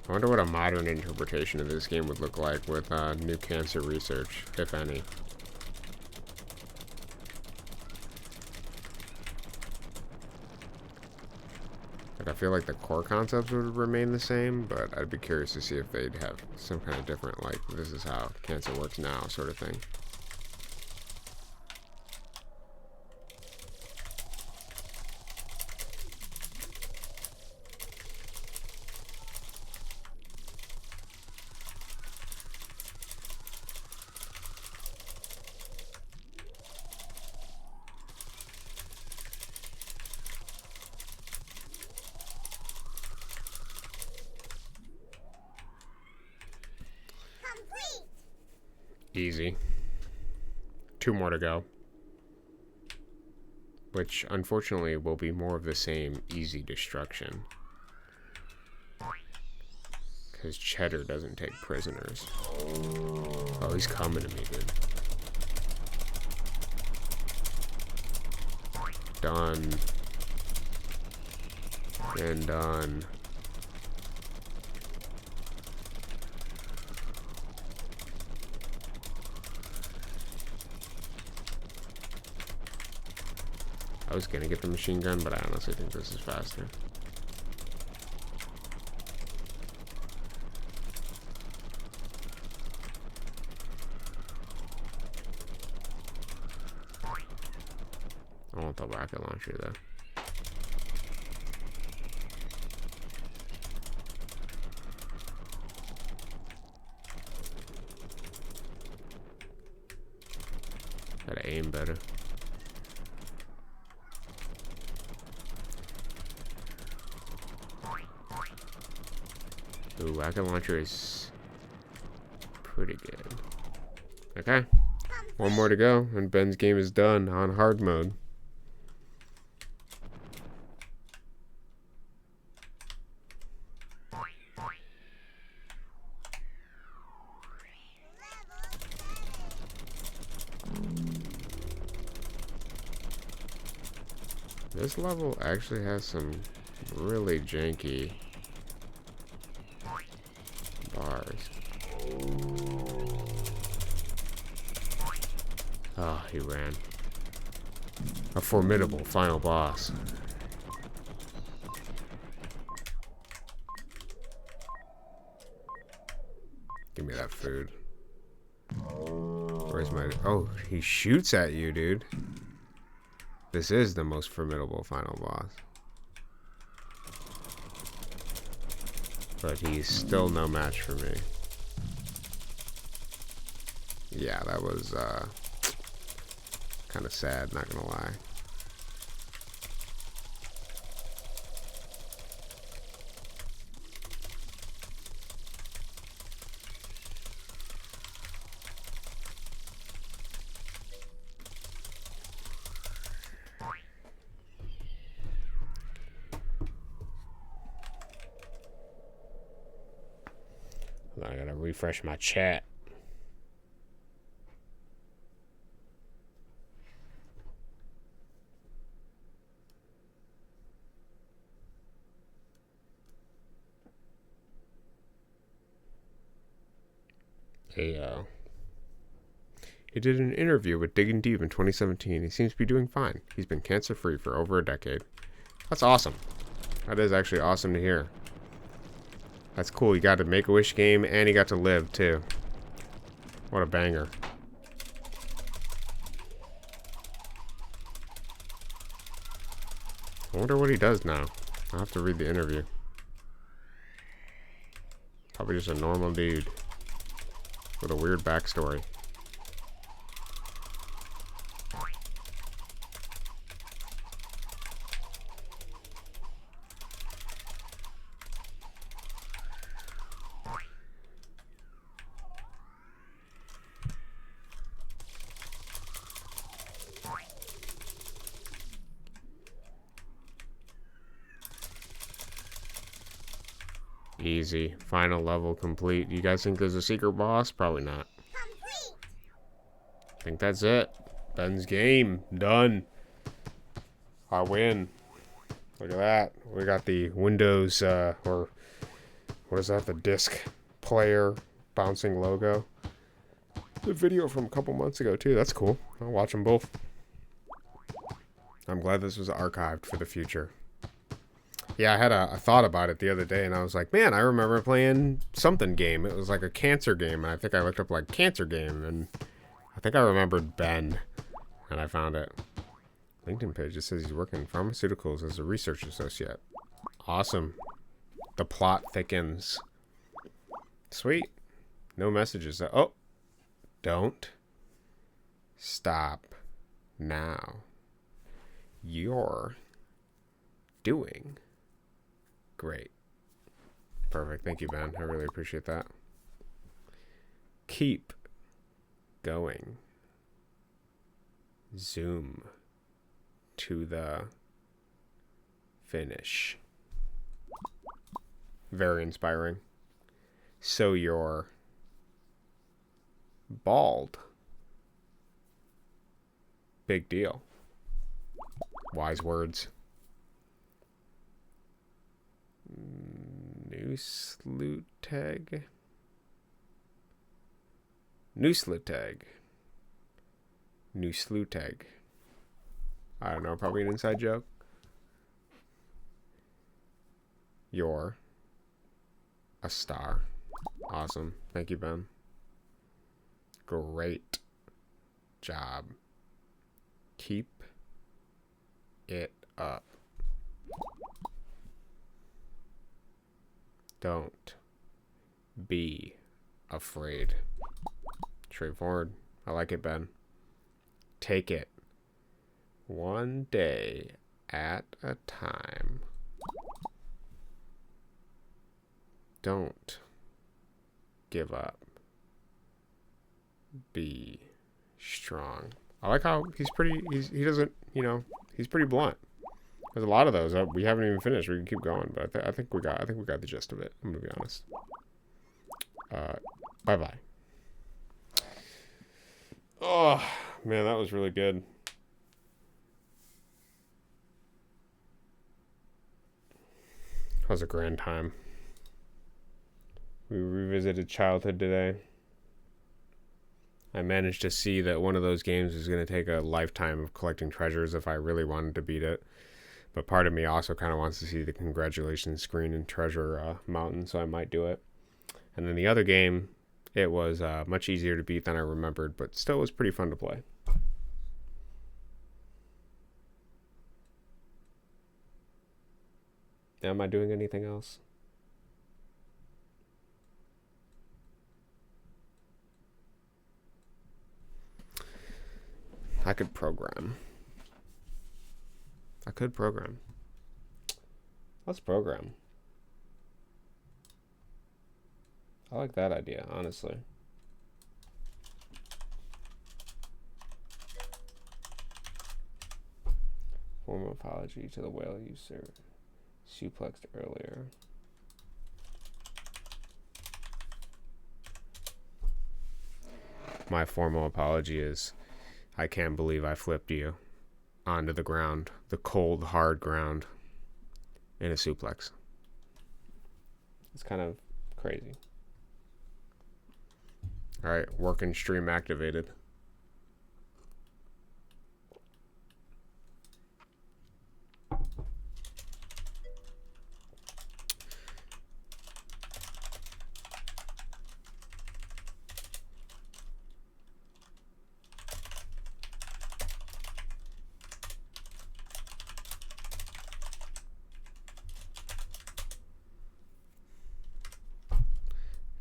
I wonder what a modern interpretation of this game would look like with new cancer research, if any. Like, I feel like the core concepts would remain the same, but I'd be curious to see if they'd have some kind of different, like, this is how cancer works now sort of thing. Easy. 2 more to go. Which, unfortunately, will be more of the same easy destruction. Because Cheddar doesn't take prisoners. Oh, he's coming to me, dude. Done. And done. I was gonna get the machine gun, but I honestly think this is faster. I want the rocket launcher though. Gotta aim better. Ooh, rocket launcher is pretty good. Okay. 1 more to go, and Ben's game is done on hard mode. This level actually has some really janky bars. Oh, he ran. A formidable final boss. Give me that food. Where's my... Oh, he shoots at you, dude. This is the most formidable final boss. But he's still no match for me. Yeah, that was kind of sad, not gonna lie. I gotta refresh my chat. He did an interview with Digging Deep in 2017. He seems to be doing fine. He's been cancer-free for over a decade. That's awesome. That is actually awesome to hear. That's cool. He got a Make-A-Wish game, and he got to live, too. What a banger. I wonder what he does now. I'll have to read the interview. Probably just a normal dude with a weird backstory. Easy. Final level complete. You guys think there's a secret boss? Probably not. I think that's it. Ben's game. Done. I win. Look at that. We got the Windows, or what is that? The disc player bouncing logo. The video from a couple months ago, too. That's cool. I'll watch them both. I'm glad this was archived for the future. Yeah, I had a thought about it the other day, and I was like, man, I remember playing something game. It was like a cancer game, and I think I looked up, like, cancer game, and I think I remembered Ben, and I found it. LinkedIn page just says he's working in pharmaceuticals as a research associate. Awesome. The plot thickens. Sweet. No messages. Oh. Don't stop now. You're doing great. Perfect. Thank you, Ben. I really appreciate that. Keep going. Zoom to the finish. Very inspiring. So you're bald. Big deal. Wise words. Newslutag. I don't know, probably an inside joke. You're a star. Awesome. Thank you, Ben. Great job. Keep it up. Don't be afraid. Straightforward. I like it, Ben. Take it one day at a time. Don't give up. Be strong. I like how he doesn't, he's pretty blunt. There's a lot of those. We haven't even finished. We can keep going, but I think we got the gist of it. I'm gonna be honest. Bye-bye. Oh, man, that was really good. That was a grand time. We revisited childhood today. I managed to see that one of those games is going to take a lifetime of collecting treasures if I really wanted to beat it. But part of me also kind of wants to see the congratulations screen in Treasure Mountain, so I might do it. And then the other game, it was much easier to beat than I remembered, but still was pretty fun to play. Am I doing anything else? I could program. Let's program. I like that idea, honestly. Formal apology to the whale you suplexed earlier. My formal apology is, I can't believe I flipped you onto the ground, the cold, hard ground, in a suplex. It's kind of crazy. All right, working stream activated.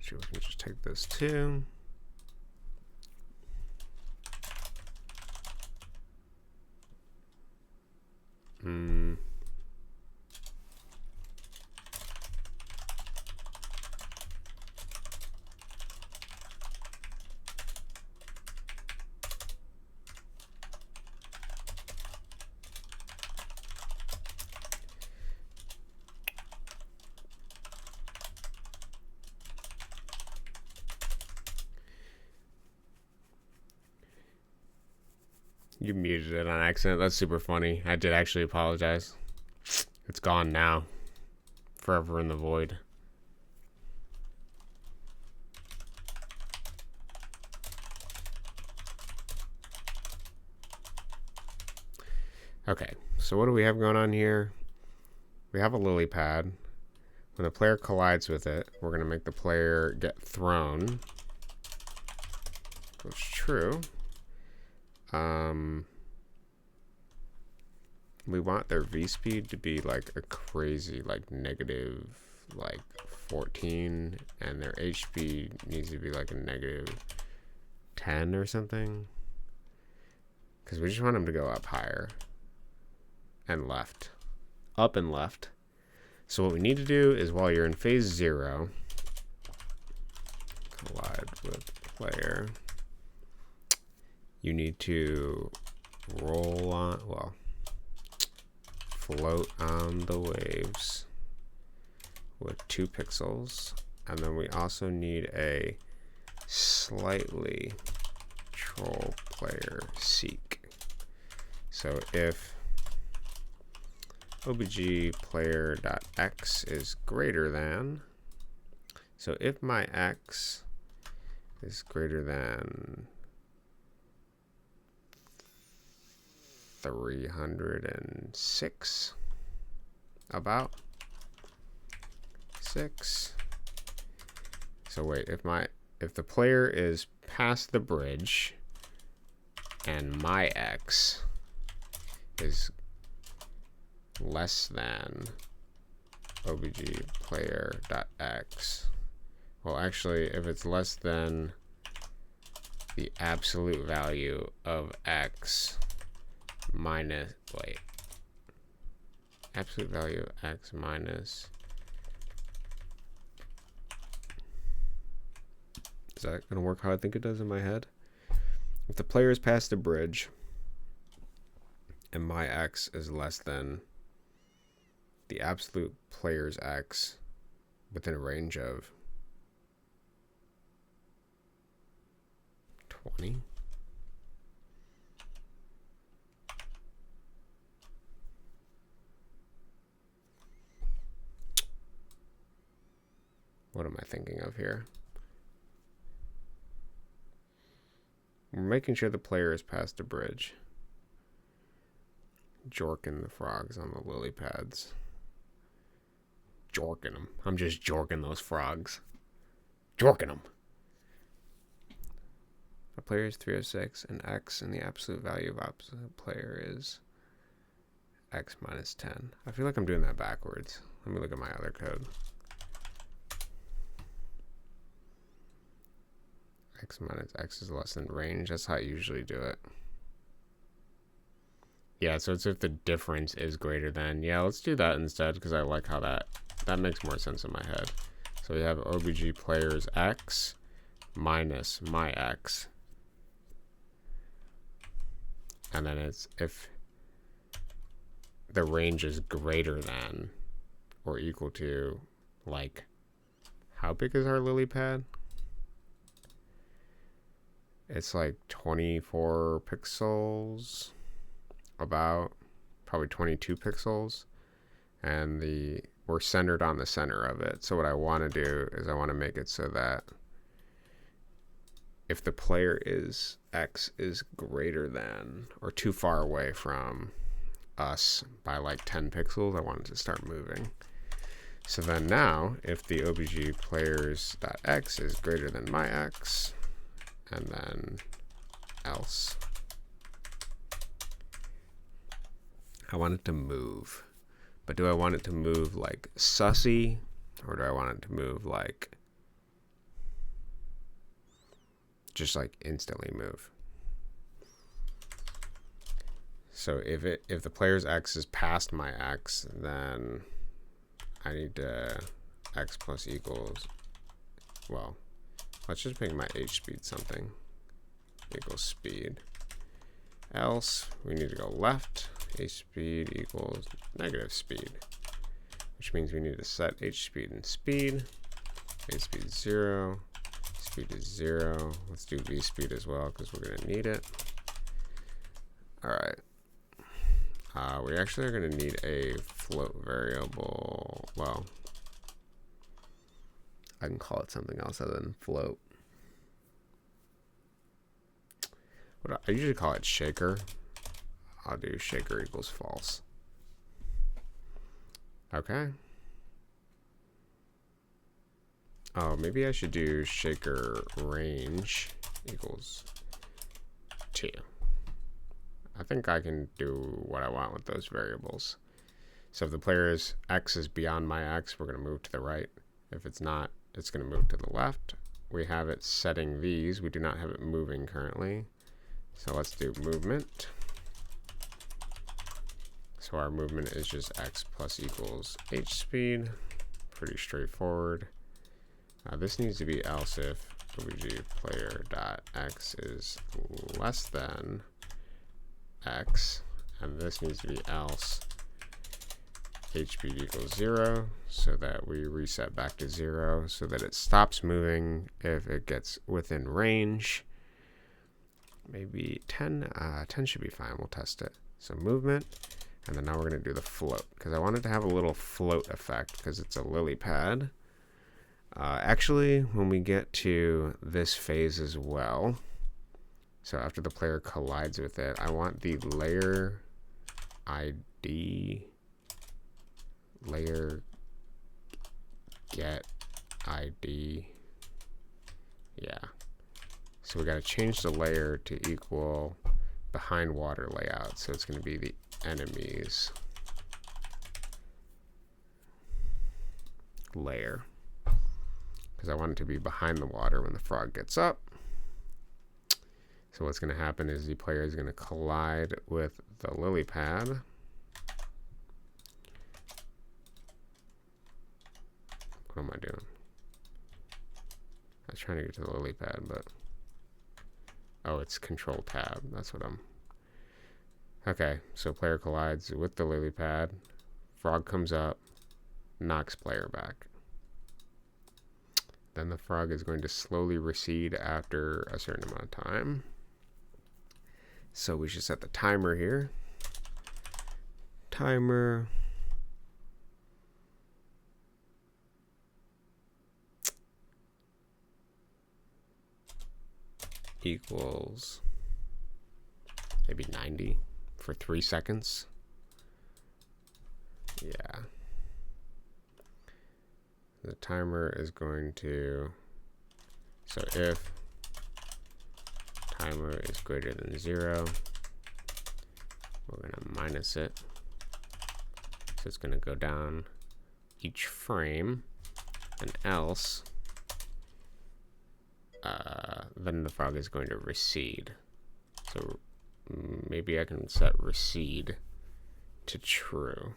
Actually, we can just take this too. You muted it on accident. That's super funny. I did actually apologize. It's gone now. Forever in the void. Okay, so what do we have going on here? We have a lily pad. When the player collides with it, we're going to make the player get thrown. Goes true. We want their V-speed to be like a crazy, like negative, like 14, and their H-speed needs to be like a negative 10 or something. Because we just want them to go up higher and left. Up and left. So what we need to do is while you're in phase 0, collide with player, you need to roll on, well, float on the waves with 2 pixels. And then we also need a slightly troll player seek. So if obj player.x is greater than, so if my x is greater than 306, about 6. So wait, if the player is past the bridge and my x is less than obj player.x, well, actually, if it's less than the absolute value of x minus, wait, absolute value of x minus, is that going to work how I think it does in my head? If the player is past the bridge and my x is less than the absolute player's x within a range of 20. What am I thinking of here? We're making sure the player is past the bridge. Jorking the frogs on the lily pads. Jorking them. I'm just jorking those frogs. Jorking them. A player is 306 and x, and the absolute value of opposite player is x minus 10. I feel like I'm doing that backwards. Let me look at my other code. X minus x is less than range. That's how I usually do it. Yeah, so it's if the difference is greater than. Yeah, let's do that instead because I like how that makes more sense in my head. So we have obj players x minus my x. And then it's if the range is greater than or equal to, like, how big is our lily pad? It's like 24 pixels, about probably 22 pixels, and we're centered on the center of it. So what I want to do is I want to make it so that if the player is x is greater than or too far away from us by like 10 pixels, I want it to start moving. So then now if the obj players.x is greater than my x, and then else, I want it to move. But do I want it to move like sussy, or do I want it to move like just like instantly move. So if the player's x is past my x, then I need to x plus equals, well, let's just make my h speed something equals speed. Else we need to go left, h speed equals negative speed, which means we need to set h speed and speed. H speed 0, speed is 0. Let's do v speed as well because we're going to need it. All right. We actually are going to need a float variable. Well, I can call it something else other than float. I usually call it shaker. I'll do shaker equals false. Okay. Oh, maybe I should do shaker range equals 2. I think I can do what I want with those variables. So if the player's x is beyond my x, we're going to move to the right. If it's not, it's going to move to the left. We have it setting these. We do not have it moving currently. So let's do movement. So our movement is just x plus equals h speed. Pretty straightforward. This needs to be else if obj player dot x is less than x, and this needs to be else h speed equals 0, so that we reset back to 0 so that it stops moving if it gets within range. Maybe 10. 10 should be fine. We'll test it. So movement, and then now we're going to do the float because I wanted to have a little float effect because it's a lily pad. Actually, when we get to this phase as well, so after the player collides with it, I want the layer ID, layer get ID. Yeah. So we got to change the layer to equal behind water layout. So it's going to be the enemies layer, because I want it to be behind the water when the frog gets up. So what's going to happen is the player is going to collide with the lily pad. What am I doing? I was trying to get to the lily pad, but oh, it's control tab. That's what I'm. Okay, so player collides with the lily pad. Frog comes up, knocks player back. Then the frog is going to slowly recede after a certain amount of time. So we should set the timer here. Timer equals maybe 90 for 3 seconds. Yeah. The timer is going to, so if timer is greater than 0, we're going to minus it. So it's going to go down each frame, and else then the frog is going to recede. So maybe I can set recede to true.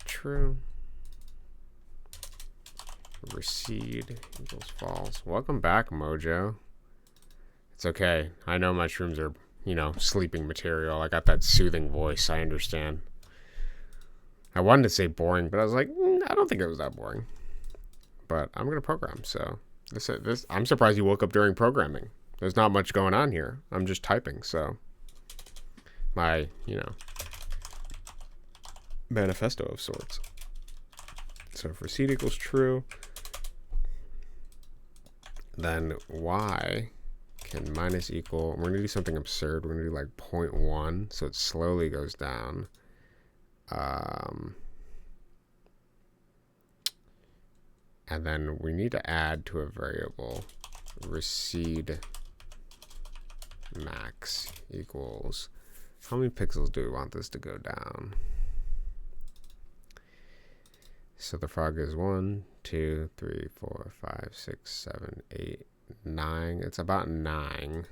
True. Recede equals false. Welcome back, Mojo. It's okay. I know mushrooms are, sleeping material. I got that soothing voice. I understand. I wanted to say boring, but I was like, I don't think it was that boring. But I'm going to program, so this I'm surprised you woke up during programming. There's not much going on here. I'm just typing, so my, manifesto of sorts. So if recede equals true, then y can minus equal, we're going to do something absurd. We're going to do like 0.1, so it slowly goes down. And then we need to add to a variable recede max equals, how many pixels do we want this to go down? So the frog is 1, 2, 3, 4, 5, 6, 7, 8, 9. It's about 9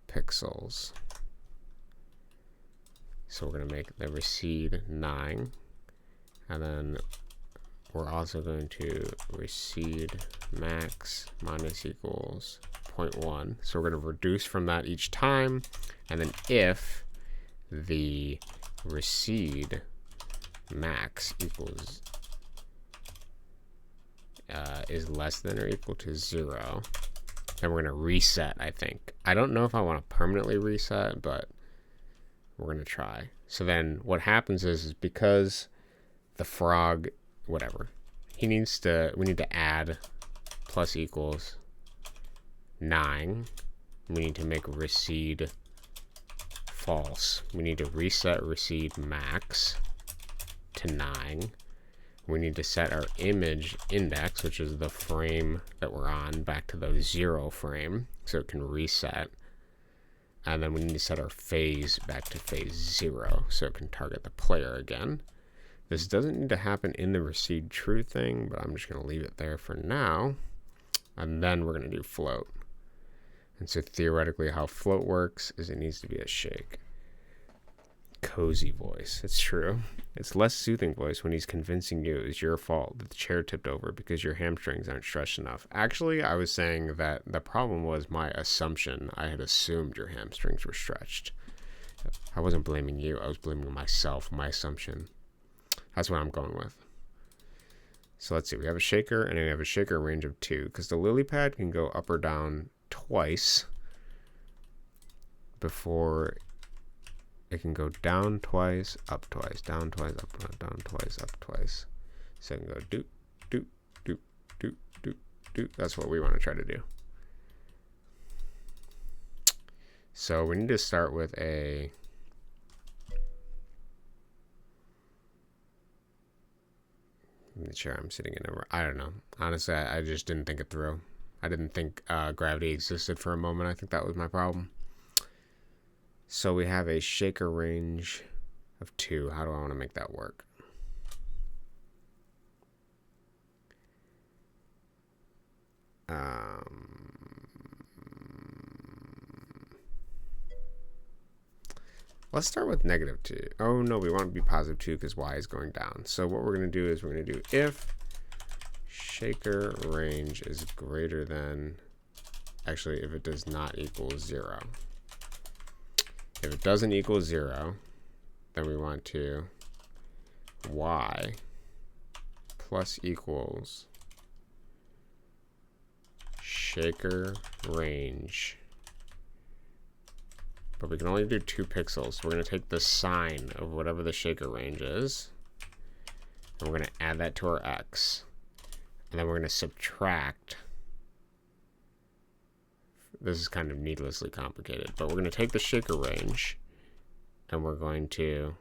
pixels. So we're going to make the recede 9. And then we're also going to recede max minus equals 0.1. So we're going to reduce from that each time. And then if the recede max equals is less than or equal to 0, then we're going to reset, I think. I don't know if I want to permanently reset, but we're going to try. So then what happens is because the frog, whatever, we need to add plus equals 9. We need to make recede false. We need to reset recede max to 9. We need to set our image index, which is the frame that we're on, back to the 0 frame so it can reset. And then we need to set our phase back to phase 0 so it can target the player again. This doesn't need to happen in the recede true thing, but I'm just going to leave it there for now. And then we're going to do float. And so theoretically how float works is it needs to be a shake. Cozy voice. It's true. It's less soothing voice when he's convincing you it's your fault that the chair tipped over because your hamstrings aren't stretched enough. Actually, I was saying that the problem was my assumption. I had assumed your hamstrings were stretched. I wasn't blaming you. I was blaming myself, my assumption. That's what I'm going with. So let's see. We have a shaker and we have a shaker range of 2 because the lily pad can go up or down twice before it can go down twice, up twice, down twice, up, down twice, up twice. So it can go doop, doop, doop, doop, doop, doop. That's what we want to try to do. So we need to start with a the chair I'm sitting in. I don't know. Honestly, I just didn't think it through. I didn't think gravity existed for a moment. I think that was my problem. So we have a shaker range of 2. How do I want to make that work? Let's start with -2. Oh no, we want to be +2 because y is going down. So what we're going to do is we're going to do if shaker range is greater than, actually if it does not equal 0. If it doesn't equal 0, then we want to y plus equals shaker range. But we can only do 2 pixels. So we're going to take the sine of whatever the shaker range is, and we're going to add that to our x. And then we're going to subtract. This is kind of needlessly complicated, but we're going to take the shaker range and we're going to,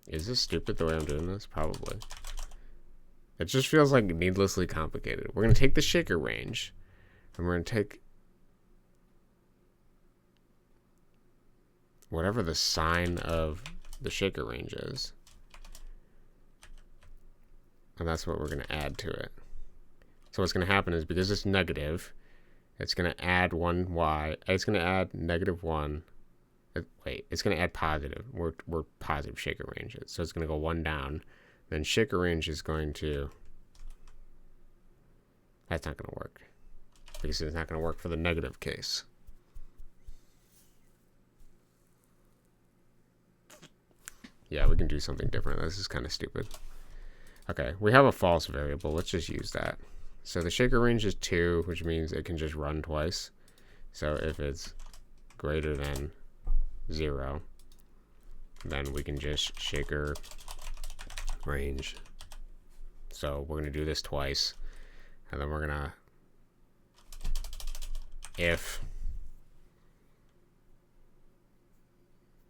is this stupid the way I'm doing this? Probably. It just feels like needlessly complicated. We're going to take the shaker range and we're going to take whatever the sine of the shaker range is, and that's what we're going to add to it. So what's going to happen is because it's negative, it's going to add 1y. It's going to add -1. Wait, it's going to add positive. We're positive shaker ranges. So it's going to go 1 down. Then shaker range is going to, that's not going to work because it's not going to work for the negative case. Yeah, we can do something different. This is kind of stupid. Okay, we have a false variable. Let's just use that. So the shaker range is 2, which means it can just run twice. So if it's greater than 0, then we can just shaker range. So we're going to do this twice. And then we're going to, if,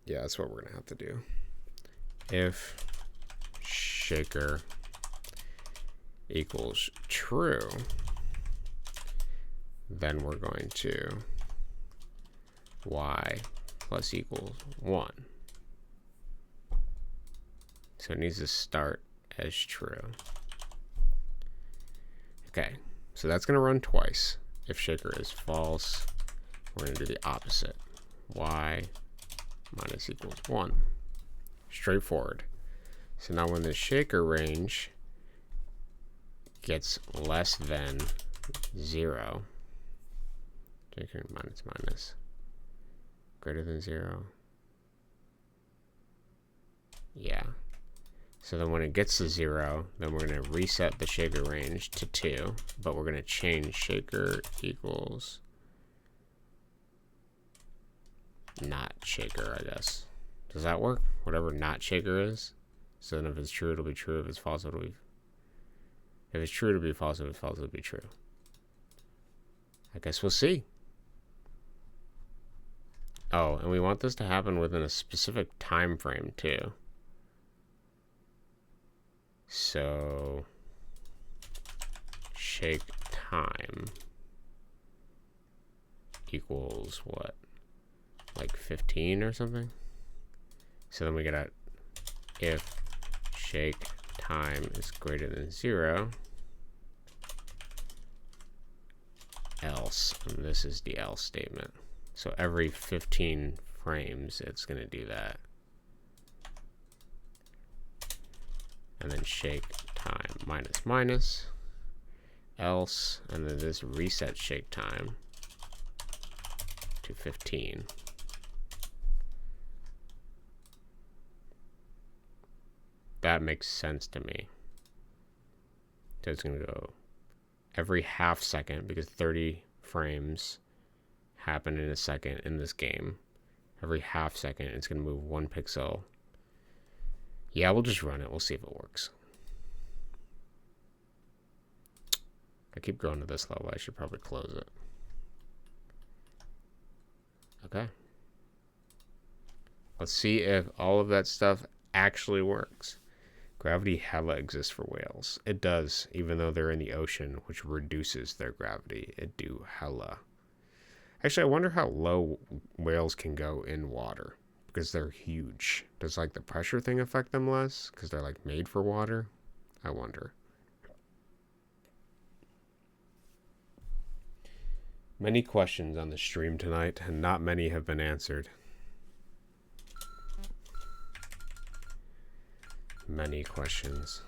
yeah, that's what we're going to have to do. If shaker equals true, then we're going to y plus equals 1. So it needs to start as true. Okay, so that's going to run twice. If shaker is false, we're going to do the opposite. Y minus equals 1. Straightforward. So now when the shaker range gets less than 0, shaker minus greater than 0. Yeah. So then when it gets to 0, then we're going to reset the shaker range to 2, but we're going to change shaker equals not shaker, I guess. Does that work? Whatever not shaker is. So then if it's true, it'll be true. If it's false, it'll be... If it's true, it'll be false. If it's false, it'll be true. I guess we'll see. Oh, and we want this to happen within a specific time frame, too. So... shake time equals what? Like 15 or something? So then we get if shake time is greater than 0, else, and this is the else statement. So every 15 frames, it's going to do that. And then shake time minus, else, and then this reset shake time to 15. That makes sense to me. So it's going to go every half second, because 30 frames happen in a second in this game. Every half second, it's going to move 1 pixel. Yeah, we'll just run it. We'll see if it works. I keep going to this level. I should probably close it. Okay. Let's see if all of that stuff actually works. Gravity hella exists for whales. It does, even though they're in the ocean, which reduces their gravity. It do hella. Actually, I wonder how low whales can go in water, because they're huge. Does like the pressure thing affect them less, because they're like made for water? I wonder. Many questions on the stream tonight, and not many have been answered. Many questions.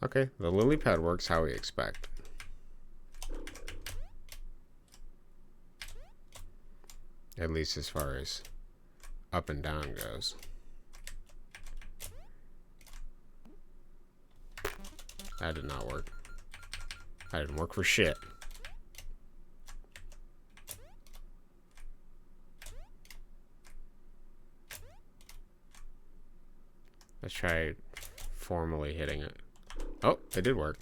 Okay, the lily pad works how we expect. At least as far as up and down goes. That did not work. That didn't work for shit. Let's try formally hitting it. Oh, it did work.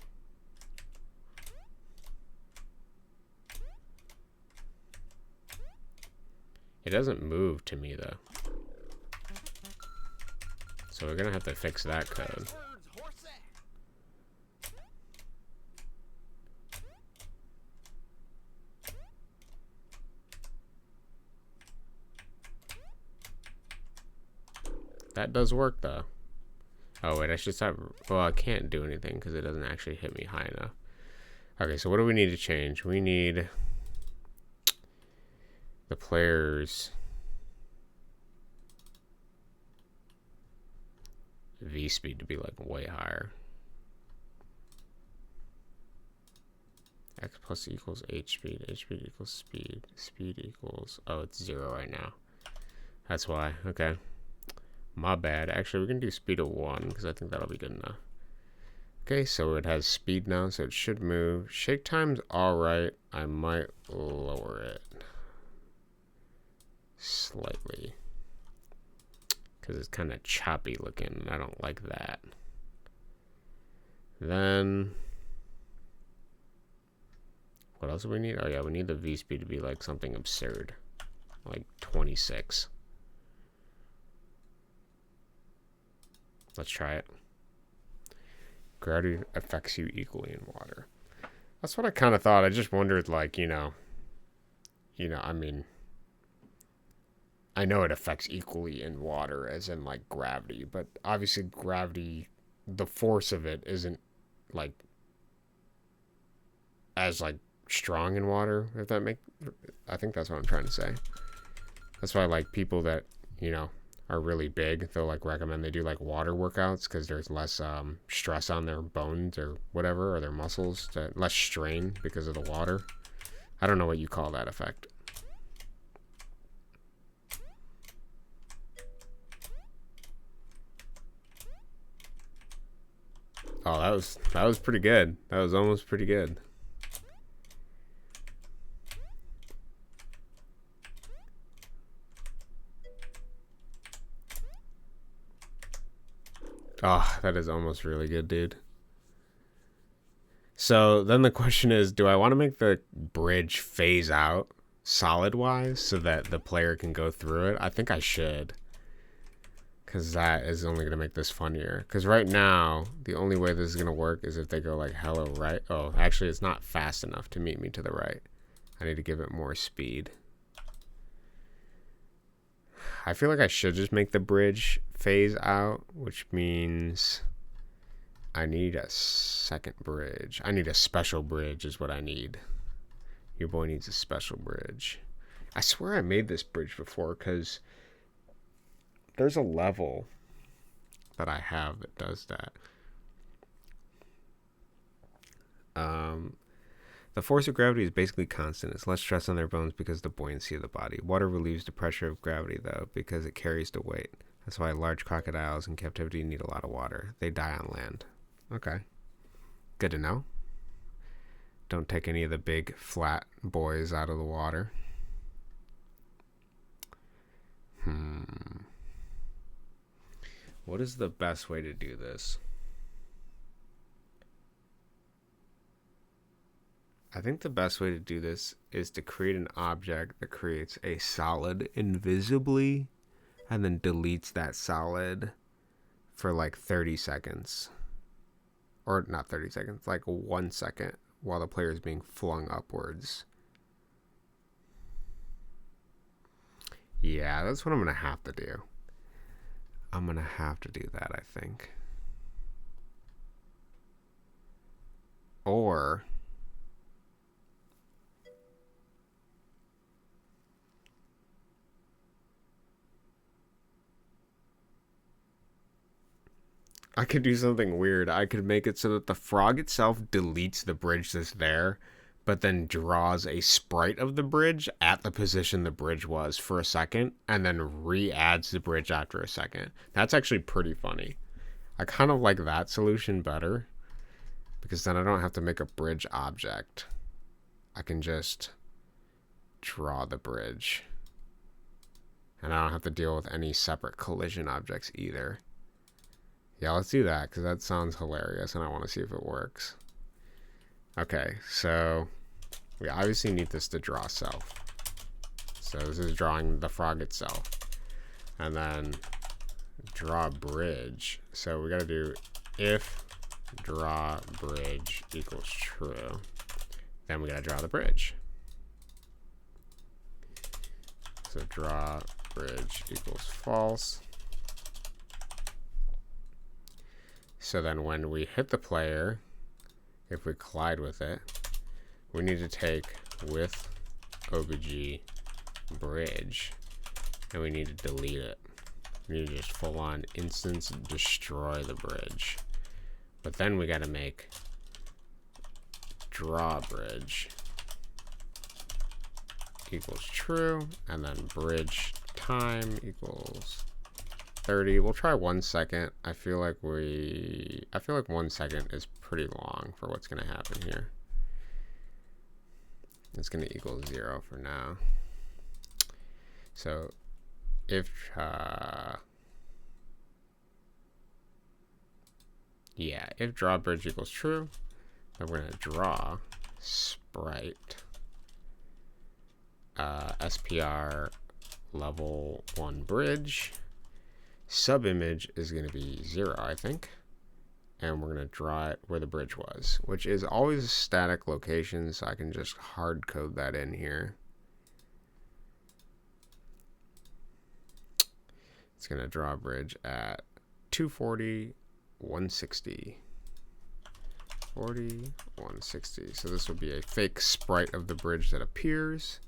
It doesn't move to me, though. So we're going to have to fix that code. That does work, though. Oh, wait, I should stop. Well, I can't do anything because it doesn't actually hit me high enough. Okay, so what do we need to change? We need the player's V speed to be like way higher. X plus equals H speed. H speed equals speed. Speed equals... Oh, it's 0 right now. That's why. Okay. My bad. Actually, we can do speed of 1 because I think that'll be good enough. Okay, so it has speed now, so it should move. Shake time's alright. I might lower it slightly because it's kind of choppy looking, and I don't like that. Then what else do we need? Oh yeah, we need the V speed to be like something absurd, like 26. Let's try it. Gravity affects you equally in water. That's what I kind of thought. I just wondered, like, I mean, I know it affects equally in water as in like gravity, but obviously gravity, the force of it isn't like as like strong in water. If that make, I think that's what I'm trying to say. That's why like people that are really big, they'll like recommend they do like water workouts because there's less stress on their bones or whatever, or their muscles, less strain because of the water. I don't know what you call that effect. Oh, that was pretty good. That was almost pretty good. Oh, that is almost really good, dude. So then the question is, do I want to make the bridge phase out solid wise so that the player can go through it? I think I should. Because that is only going to make this funnier. Because right now, the only way this is going to work is if they go like hello right. Oh, actually, it's not fast enough to meet me to the right. I need to give it more speed. I feel like I should just make the bridge phase out, which means I need a second bridge. I need a special bridge is what I need. Your boy needs a special bridge. I swear I made this bridge before because there's a level that I have that does that. The force of gravity is basically constant. It's less stress on their bones because of the buoyancy of the body. Water relieves the pressure of gravity, though, because it carries the weight. That's why large crocodiles in captivity need a lot of water. They die on land. Okay. Good to know. Don't take any of the big, flat boys out of the water. What is the best way to do this? I think the best way to do this is to create an object that creates a solid invisibly and then deletes that solid for like 30 seconds. Or not 30 seconds, like 1 second while the player is being flung upwards. Yeah, that's what I'm going to have to do. I'm going to have to do that, I think. Or I could do something weird. I could make it so that the frog itself deletes the bridge that's there, but then draws a sprite of the bridge at the position the bridge was for a second, and then re-adds the bridge after a second. That's actually pretty funny. I kind of like that solution better, because then I don't have to make a bridge object. I can just draw the bridge. And I don't have to deal with any separate collision objects either. Yeah, let's do that, because that sounds hilarious, and I want to see if it works. Okay, so we obviously need this to draw self. So this is drawing the frog itself. And then draw bridge. So we got to do if draw bridge equals true. Then we got to draw the bridge. So draw bridge equals false. So then when we hit the player, if we collide with it, we need to take with obj bridge, and we need to delete it. We need to just full on instance destroy the bridge. But then we got to make draw bridge equals true, and then bridge time equals 30. We'll try 1 second. I feel like 1 second is pretty long for what's going to happen here. It's going to equal 0 for now. So if if draw bridge equals true, then we're going to draw sprite SPR level 1 bridge. Subimage is going to be 0, I think. and we're going to draw it where the bridge was, which is always a static location, so I can just hard code that in here. It's going to draw a bridge at 240, 160. 40, 160. So this will be a fake sprite of the bridge that appears.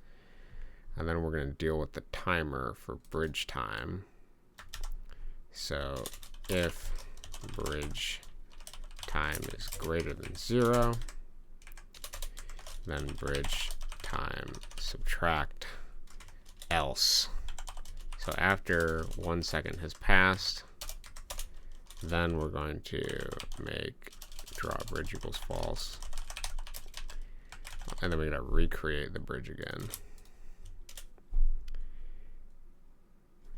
And then we're going to deal with the timer for bridge time. So if bridge time is greater than 0, then bridge time subtract else. So after 1 second has passed, then we're going to make draw bridge equals false. And then we're going to recreate the bridge again.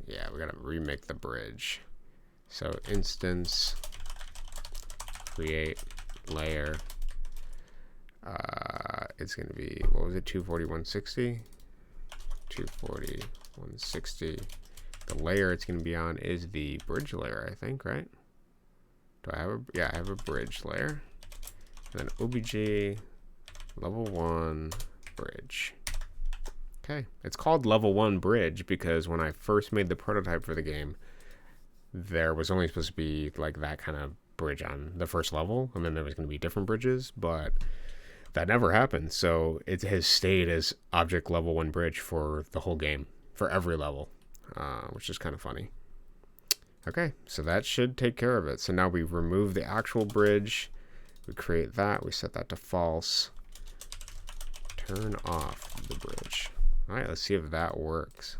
Yeah, we got to remake the bridge. So instance create layer. It's going to be, what was it, 240, 160? 240, 160. The layer it's going to be on is the bridge layer, I think, right? Do I have a, yeah, I have a bridge layer. And then obj level 1 bridge. Okay, it's called level 1 bridge because when I first made the prototype for the game, there was only supposed to be like that kind of bridge on the first level, and then there was going to be different bridges, but that never happened. So it has stayed as object level 1 bridge for the whole game, for every level, which is kind of funny. Okay, so that should take care of it. So now we remove the actual bridge, we create that, we set that to false, turn off the bridge. All right, let's see if that works.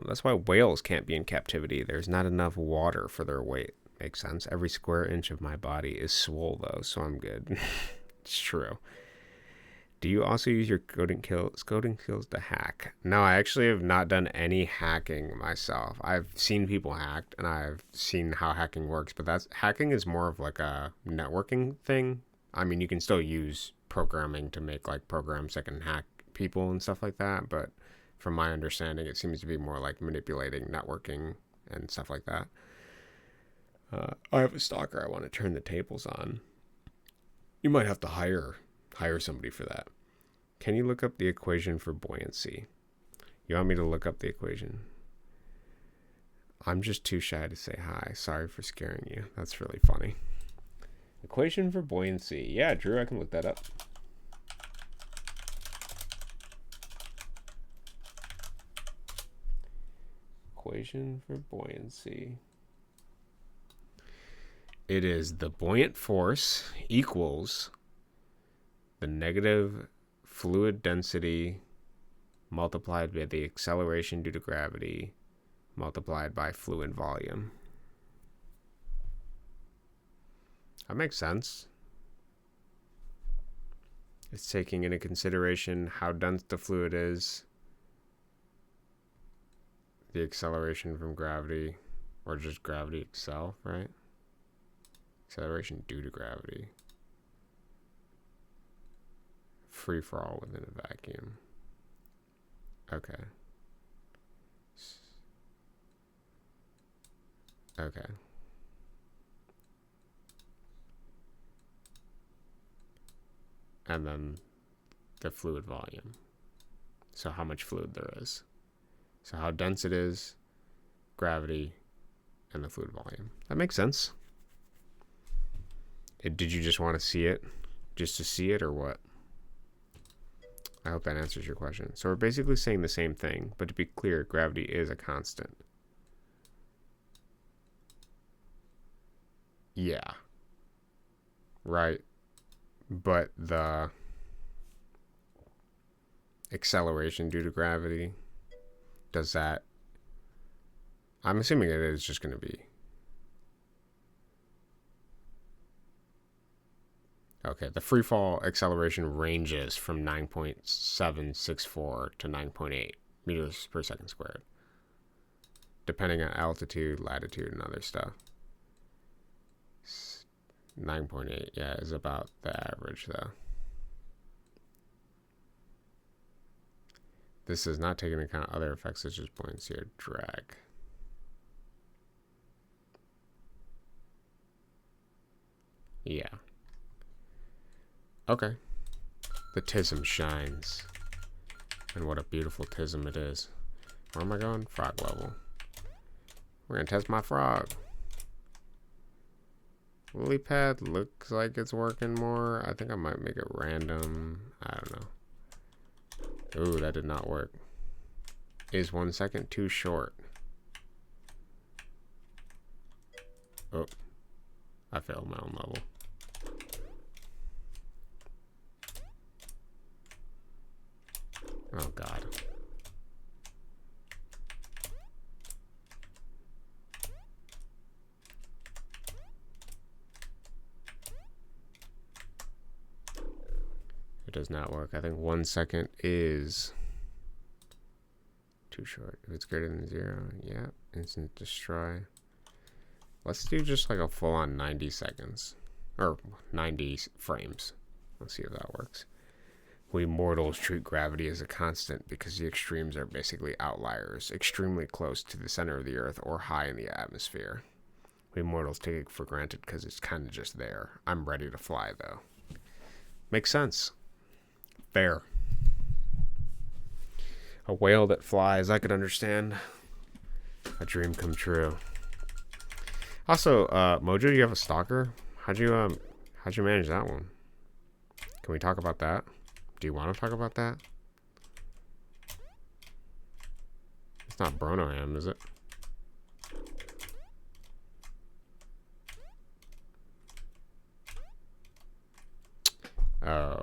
That's why whales can't be in captivity. There's not enough water for their weight. Makes sense. Every square inch of my body is swole, though, so I'm good. It's true. Do you also use your coding skills to hack? No, I actually have not done any hacking myself. I've seen people hacked, and I've seen how hacking works, but hacking is more of like a networking thing. I mean, you can still use programming to make like programs that can hack people and stuff like that, but from my understanding, it seems to be more like manipulating networking and stuff like that. I have a stalker I want to turn the tables on. You might have to hire somebody for that. Can you look up the equation for buoyancy? You want me to look up the equation? I'm just too shy to say hi. Sorry for scaring you. That's really funny. Equation for buoyancy. Yeah, Drew, I can look that up. Equation for buoyancy. It is the buoyant force equals the negative fluid density multiplied by the acceleration due to gravity multiplied by fluid volume. That makes sense. It's taking into consideration how dense the fluid is, the acceleration from gravity, or just gravity itself, right? Acceleration due to gravity. Free for all within a vacuum. Okay. Okay. And then the fluid volume. So how much fluid there is. So how dense it is, gravity, and the fluid volume. That makes sense. Did you just want to see it? Just to see it, or what? I hope that answers your question. So we're basically saying the same thing, but to be clear, gravity is a constant. Yeah. Right. But the acceleration due to gravity, does that... I'm assuming it is just going to be... Okay, the free fall acceleration ranges from 9.764 to 9.8 meters per second squared, depending on altitude, latitude, and other stuff. 9.8, yeah, is about the average, though. This does not take into account other effects such as buoyancy or drag. Yeah. Okay. The tism shines. And what a beautiful tism it is. Where am I going? Frog level. We're gonna test my frog. Lily pad looks like it's working more. I think I might make it random. I don't know. Ooh, that did not work. Is 1 second too short? Oh, I failed my own level. Oh God. It does not work. I think 1 second is too short. If it's greater than 0, yeah, instant destroy. Let's do just like a full-on 90 seconds. Or 90 frames. Let's see if that works. We mortals treat gravity as a constant because the extremes are basically outliers, extremely close to the center of the Earth or high in the atmosphere. We mortals take it for granted because it's kind of just there. I'm ready to fly, though. Makes sense. Fair. A whale that flies, I could understand. A dream come true. Also, Mojo, you have a stalker? How'd you manage that one? Can we talk about that? Do you want to talk about that? It's not Bronoham, is it? Oh,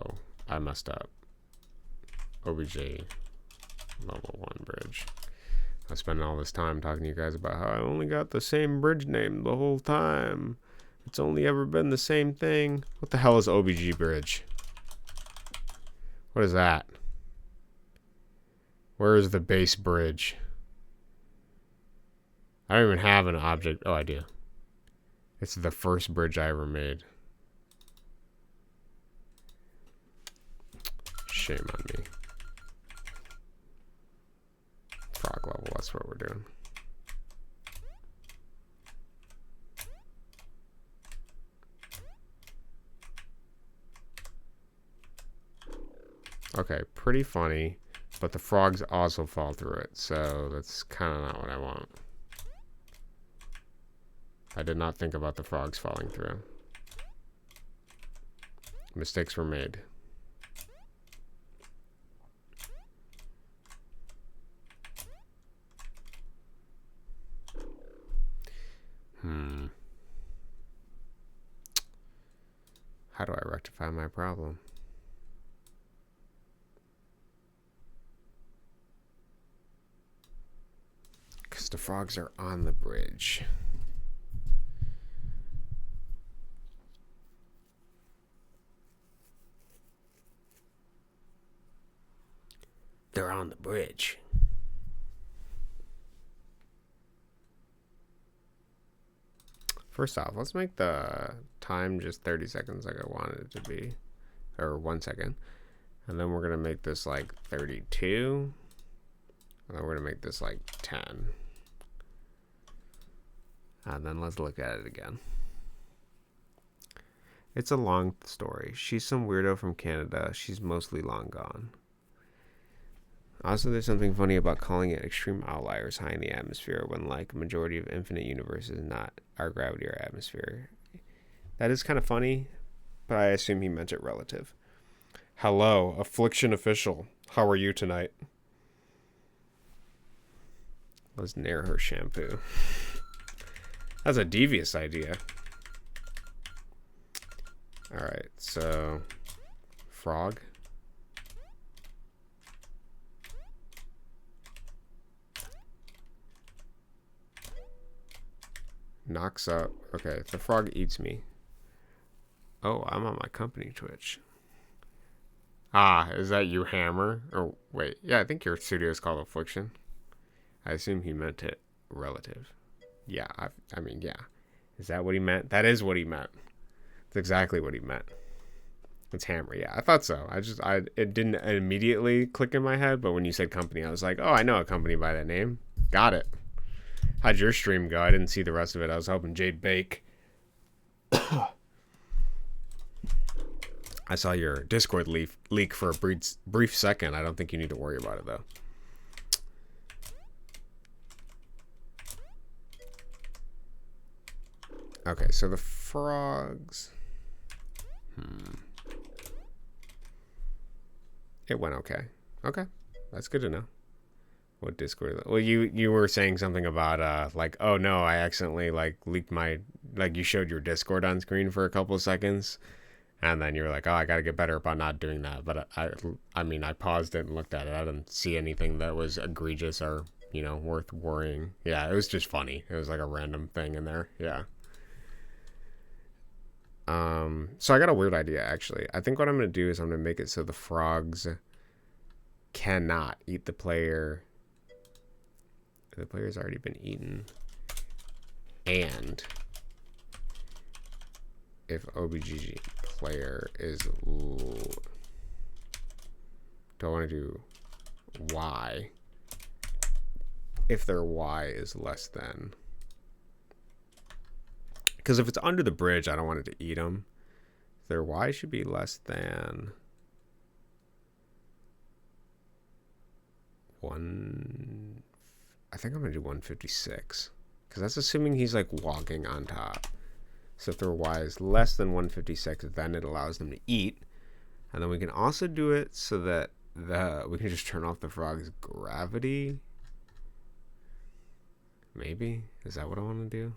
I messed up. OBJ level 1 bridge. I spent all this time talking to you guys about how I only got the same bridge name the whole time. It's only ever been the same thing. What the hell is OBG bridge? What is that? Where is the base bridge? I don't even have an object. Oh, I do. It's the first bridge I ever made. Shame on me. Frog level, that's what we're doing. Okay, pretty funny, but the frogs also fall through it, so that's kind of not what I want. I did not think about the frogs falling through. Mistakes were made. How do I rectify my problem? Because the frogs are on the bridge. They're on the bridge. First off, let's make the time just 30 seconds like I wanted it to be. Or 1 second. And then we're going to make this like 32. And then we're going to make this like 10. And then let's look at it again. It's a long story. She's some weirdo from Canada. She's mostly long gone. Also, there's something funny about calling it extreme outliers high in the atmosphere when, like, a majority of infinite universes is not our gravity or atmosphere. That is kind of funny, but I assume he meant it relative. Hello, Affliction Official. How are you tonight? Let's nair her shampoo. That's a devious idea. Alright, so... Frog. Knocks up. Okay, the frog eats me. Oh, I'm on my company Twitch. Ah, is that you, Hammer? Oh, wait. Yeah, I think your studio is called Affliction. I assume he meant it relative. Yeah, I mean, yeah. Is that what he meant? That is what he meant. That's exactly what he meant. It's Hammer. Yeah, I thought so. It didn't immediately click in my head, but when you said company, I was like, oh, I know a company by that name. Got it. How'd your stream go? I didn't see the rest of it. I was hoping Jade Bake. I saw your Discord leak for a brief second. I don't think you need to worry about it, though. Okay, so the frogs... It went okay. Okay, that's good to know. What Discord? Well, you were saying something about like, oh no, I accidentally like leaked my, like, you showed your Discord on screen for a couple of seconds, and then you were like, oh, I gotta get better about not doing that. But I mean, I paused it and looked at it. I didn't see anything that was egregious or, you know, worth worrying. Yeah, it was just funny. It was like a random thing in there. Yeah. So I got a weird idea, actually. I think what I'm going to do is I'm going to make it so the frogs cannot eat the player. The player's already been eaten. And if OBGG player is... do I want to do Y? If their Y is less than... Because if it's under the bridge, I don't want it to eat them. Their Y should be less than 1. I think I'm going to do 156. Because that's assuming he's like walking on top. So if their Y is less than 156, then it allows them to eat. And then we can also do it so that we can just turn off the frog's gravity. Maybe? Is that what I want to do?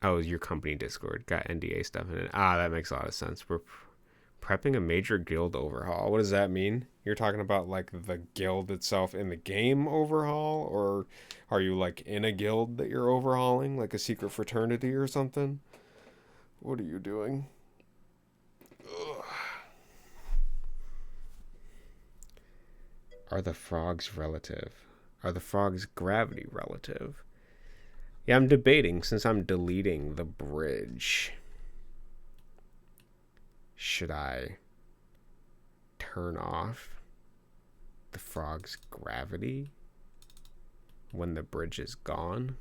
Oh, your company Discord got NDA stuff in it. Ah, that makes a lot of sense. We're prepping a major guild overhaul. What does that mean? You're talking about like the guild itself in the game overhaul, or are you like in a guild that you're overhauling, like a secret fraternity or something? What are you doing? Ugh. Are the frogs relative? Are the frogs gravity relative? Yeah, I'm debating since I'm deleting the bridge. Should I turn off the frog's gravity when the bridge is gone?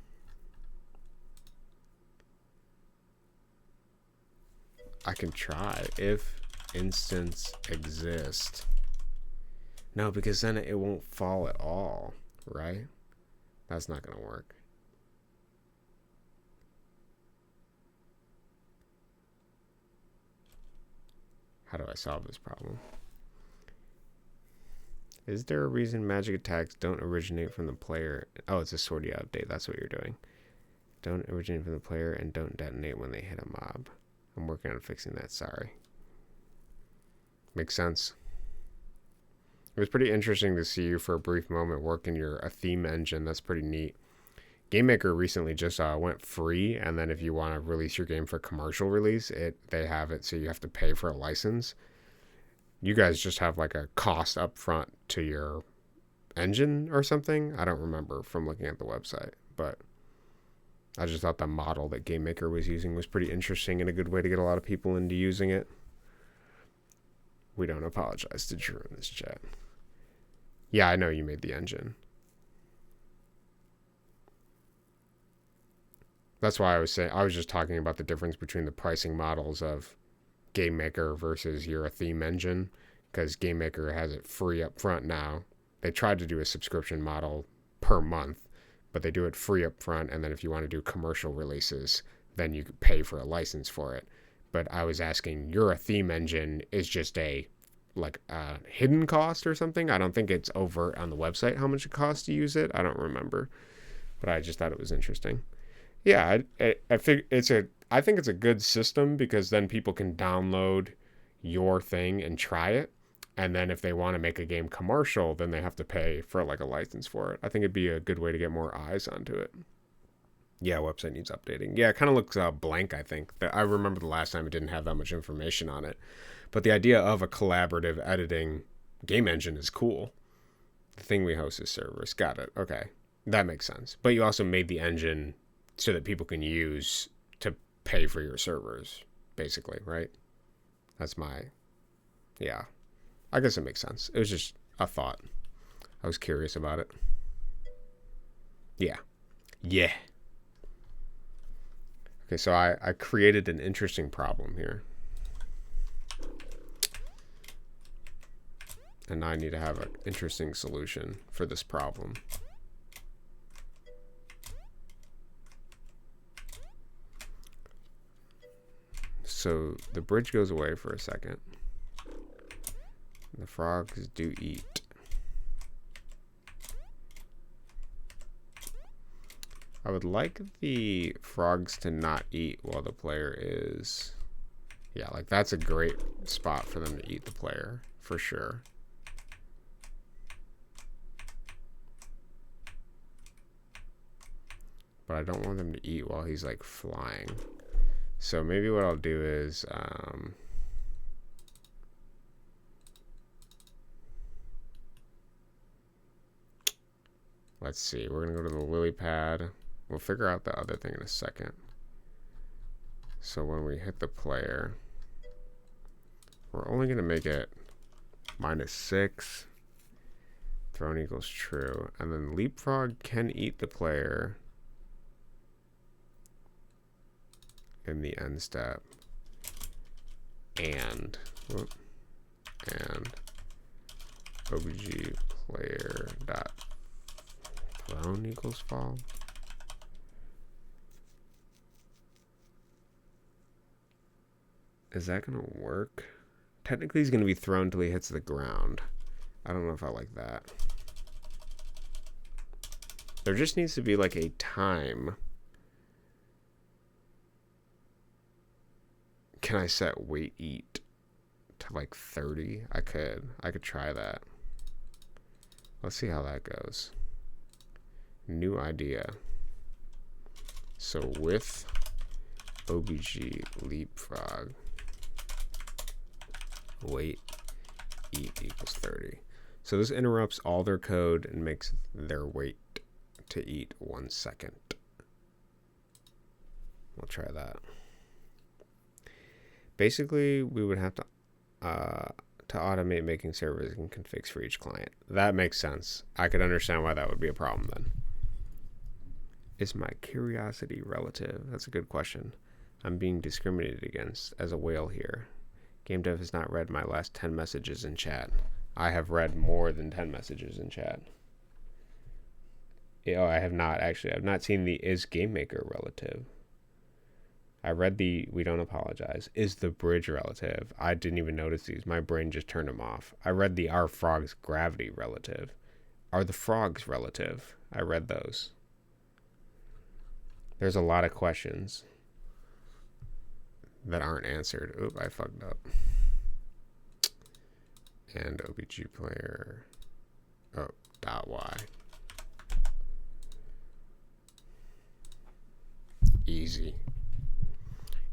I can try if instance exist. No, because then it won't fall at all, right? That's not going to work. How do I solve this problem? Is there a reason magic attacks don't originate from the player? Oh, it's a Sortia update. That's what you're doing. Don't originate from the player and don't detonate when they hit a mob. I'm working on fixing that. Sorry. Makes sense. It was pretty interesting to see you for a brief moment work in your theme engine. That's pretty neat. GameMaker recently just went free, and then if you want to release your game for commercial release, they have it so you have to pay for a license. You guys just have like a cost up front to your engine or something. I don't remember from looking at the website, but I just thought the model that GameMaker was using was pretty interesting and a good way to get a lot of people into using it. We don't apologize to Drew in this chat. Yeah, I know you made the engine. That's why I was saying, I was just talking about the difference between the pricing models of GameMaker versus your theme engine, because GameMaker has it free up front now. They tried to do a subscription model per month, but they do it free up front, and then if you want to do commercial releases, then you pay for a license for it. But I was asking, your theme engine is just a hidden cost or something? I don't think it's overt on the website how much it costs to use it. I don't remember, but I just thought it was interesting. Yeah, I think it's a good system because then people can download your thing and try it. And then if they want to make a game commercial, then they have to pay for like a license for it. I think it'd be a good way to get more eyes onto it. Yeah, website needs updating. Yeah, it kind of looks blank, I think. I remember the last time it didn't have that much information on it. But the idea of a collaborative editing game engine is cool. The thing we host is servers. Got it. Okay. That makes sense. But you also made the engine so that people can use to pay for your servers, basically, right? That's yeah. I guess it makes sense. It was just a thought. I was curious about it. Yeah. Okay, so I created an interesting problem here. And now I need to have an interesting solution for this problem. So the bridge goes away for a second. The frogs do eat. I would like the frogs to not eat while the player is... Yeah, like that's a great spot for them to eat the player, for sure. But I don't want them to eat while he's like flying. So maybe what I'll do is... let's see, we're going to go to the lily pad. We'll figure out the other thing in a second. So when we hit the player, we're only going to make it -6. Thrown equals true. And then leapfrog can eat the player in the end step. And obj player dot thrown equals fall. Is that gonna work? Technically he's gonna be thrown till he hits the ground. I don't know if I like that. There just needs to be like a time. Can I set wait eat to like 30? I could try that. Let's see how that goes. New idea. So with obj leapfrog wait eat equals 30. So this interrupts all their code and makes their wait to eat 1 second. We'll try that. Basically, we would have to automate making servers and configs for each client. That makes sense. I could understand why that would be a problem then. Is my curiosity relative? That's a good question. I'm being discriminated against as a whale here. Game dev has not read my last 10 messages in chat. I have read more than 10 messages in chat. Oh, I have not actually. I've not seen the is game maker relative. I read the we don't apologize. Is the bridge relative? I didn't even notice these. My brain just turned them off. I read the are frogs gravity relative. Are the frogs relative? I read those. There's a lot of questions that aren't answered. Oop, I fucked up. And obj player .y. Easy.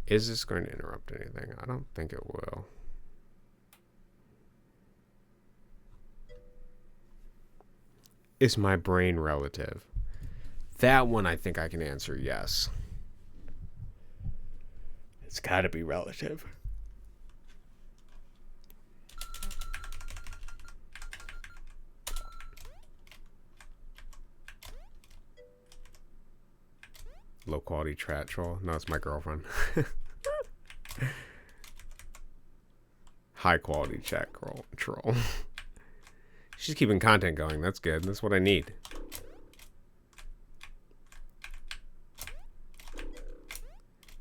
Is this going to interrupt anything? I don't think it will. Is my brain relative? That one I think I can answer yes. It's got to be relative. Low quality chat troll. No, it's my girlfriend. High quality chat troll. She's keeping content going. That's good. That's what I need.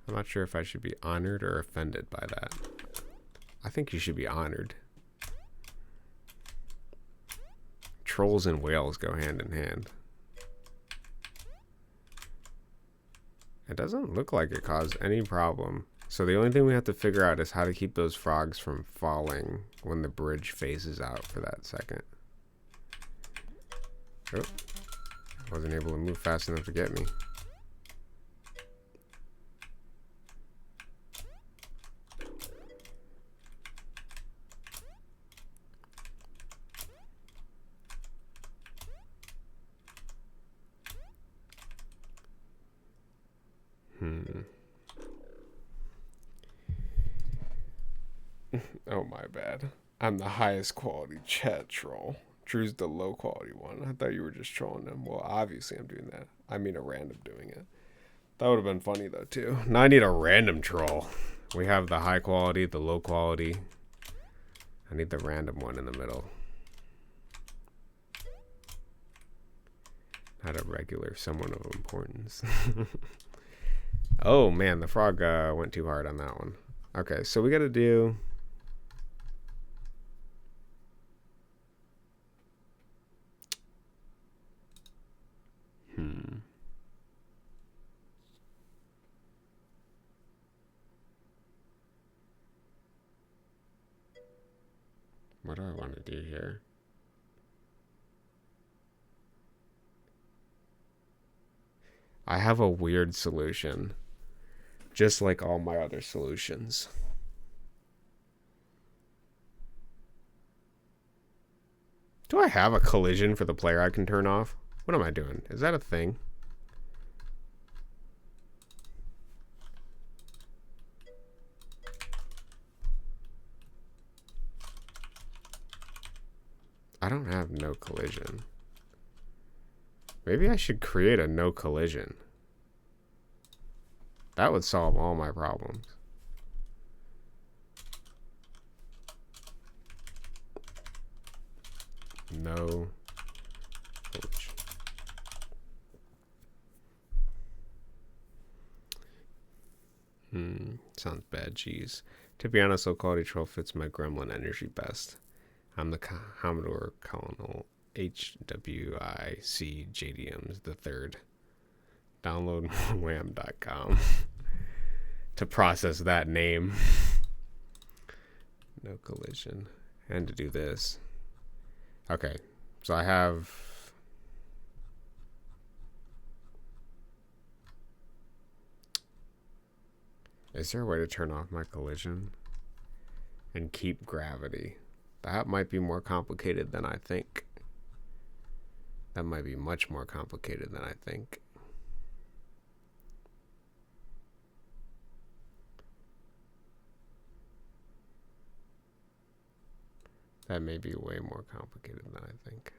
I'm not sure if I should be honored or offended by that. I think you should be honored. Trolls and whales go hand in hand. It doesn't look like it caused any problem. So the only thing we have to figure out is how to keep those frogs from falling when the bridge phases out for that second. Oh, I wasn't able to move fast enough to get me. Oh, my bad. I'm the highest quality chat troll. Drew's the low quality one. I thought you were just trolling him. Well, obviously I'm doing that. I mean a random doing it. That would have been funny though too. Now I need a random troll. We have the high quality, the low quality. I need the random one in the middle. Not a regular someone of importance. Oh man, the frog went too hard on that one. Okay, so we gotta do... What do I want to do here? I have a weird solution. Just like all my other solutions. Do I have a collision for the player I can turn off? What am I doing? Is that a thing? I don't have no collision. Maybe I should create a no collision. That would solve all my problems. No collision. Sounds bad, geez. To be honest, low quality troll fits my gremlin energy best. I'm the Commodore Colonel HWIC JDMs the third. Download wham.com to process that name. No collision. And to do this. Okay, so I have... Is there a way to turn off my collision and keep gravity? That might be more complicated than I think. That might be much more complicated than I think. That may be way more complicated than I think.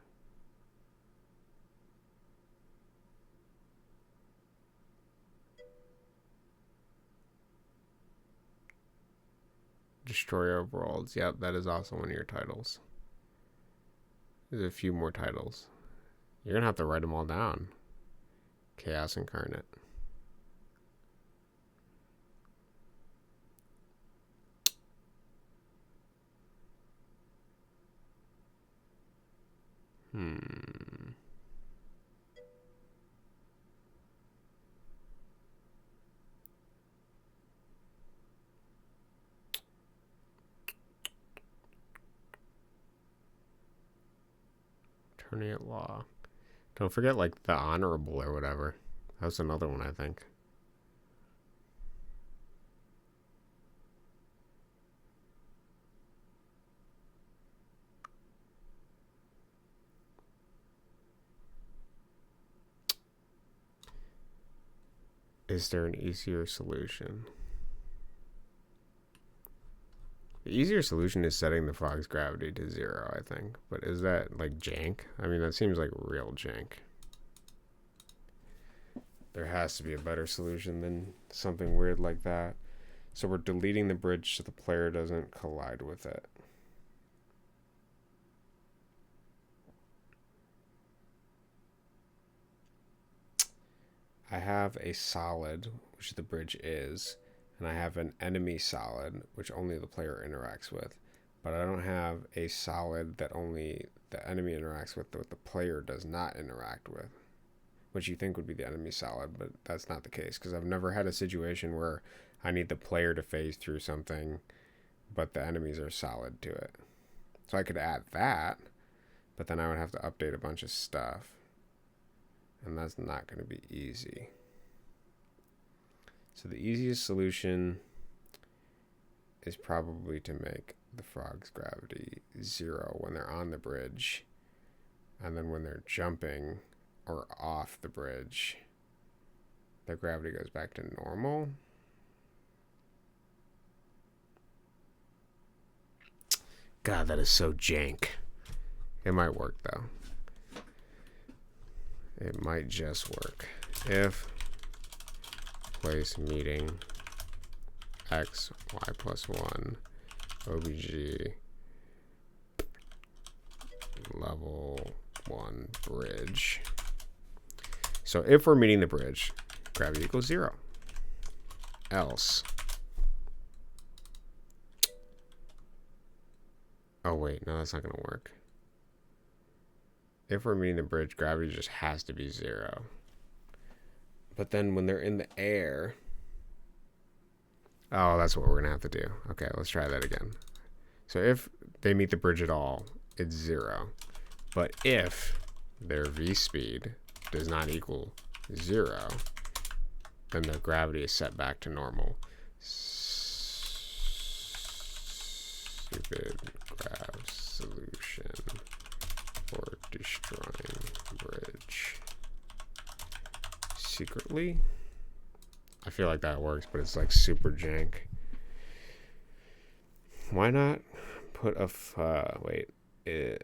Destroyer of Worlds. Yep, that is also one of your titles. There's a few more titles. You're going to have to write them all down. Chaos Incarnate. Attorney at Law. Don't forget, like, the Honorable or whatever. That was another one, I think. Is there an easier solution? The easier solution is setting the frog's gravity to 0, I think. But is that, like, jank? I mean, that seems like real jank. There has to be a better solution than something weird like that. So we're deleting the bridge so the player doesn't collide with it. I have a solid, which the bridge is, and I have an enemy solid, which only the player interacts with. But I don't have a solid that only the enemy interacts with, that the player does not interact with. Which you think would be the enemy solid, but that's not the case, because I've never had a situation where I need the player to phase through something, but the enemies are solid to it. So I could add that, but then I would have to update a bunch of stuff. And that's not going to be easy. So the easiest solution is probably to make the frog's gravity 0 when they're on the bridge. And then when they're jumping or off the bridge, their gravity goes back to normal. God, that is so jank. It might work though. It might just work. If place meeting x, y plus 1, obj, level 1 bridge. So if we're meeting the bridge, gravity equals 0. Else. Oh wait, no, that's not going to work. If we're meeting the bridge, gravity just has to be 0. But then when they're in the air... Oh, that's what we're going to have to do. Okay, let's try that again. So if they meet the bridge at all, it's 0. But if their v speed does not equal 0, then their gravity is set back to normal. Stupid grav solution for destroying bridge secretly. I feel like that works, but it's like super jank. Why not put a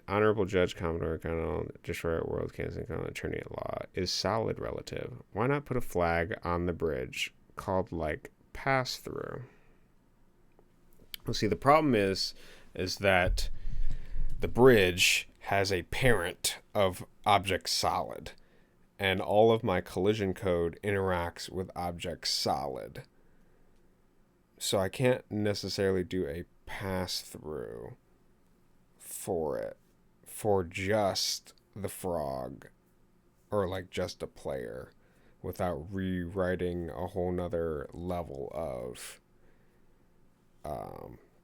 honorable judge, Commodore, Colonel, destroyer, world canceling, attorney at law is solid relative. Why not put a flag on the bridge called like pass through? Well, see, the problem is that the bridge has a parent of object solid, and all of my collision code interacts with object solid. So I can't necessarily do a pass through for it, for just the frog, or like just a player, without rewriting a whole nother level of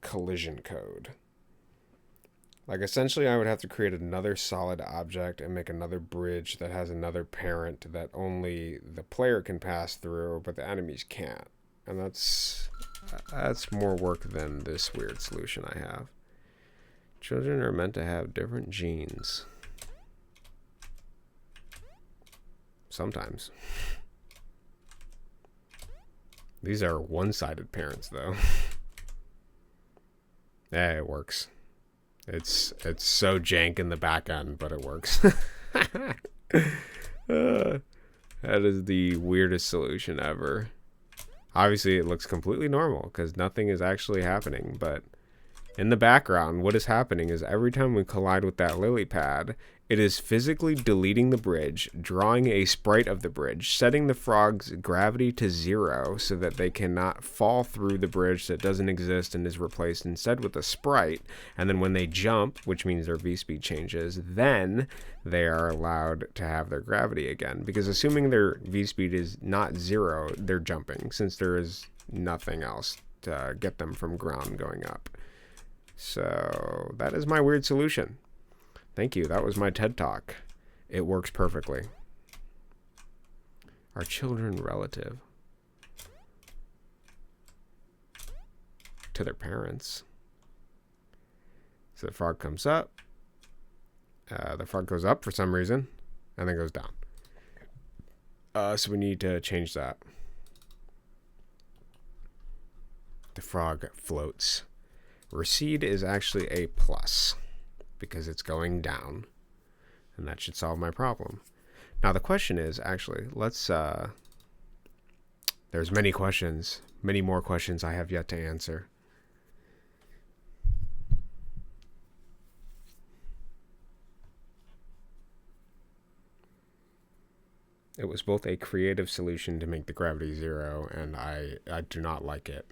collision code. Like, essentially, I would have to create another solid object and make another bridge that has another parent that only the player can pass through, but the enemies can't. And that's more work than this weird solution I have. Children are meant to have different genes. Sometimes. These are one-sided parents, though. Yeah, it works. It's so jank in the back end, but it works. That is the weirdest solution ever. Obviously, it looks completely normal because nothing is actually happening, but in the background, what is happening is every time we collide with that lily pad, it is physically deleting the bridge, drawing a sprite of the bridge, setting the frog's gravity to 0 so that they cannot fall through the bridge that doesn't exist and is replaced instead with a sprite. And then when they jump, which means their v-speed changes, then they are allowed to have their gravity again. Because assuming their v-speed is not 0, they're jumping, since there is nothing else to get them from ground going up. So that is my weird solution. Thank you. That was my TED Talk. It works perfectly. Are children relative to their parents? So the frog comes up. The frog goes up for some reason, and then goes down. So we need to change that. The frog floats. Recede is actually a plus, because it's going down, and that should solve my problem. Now the question is, actually, let's there's many questions, many more questions I have yet to answer. It was both a creative solution to make the gravity 0, and I do not like it.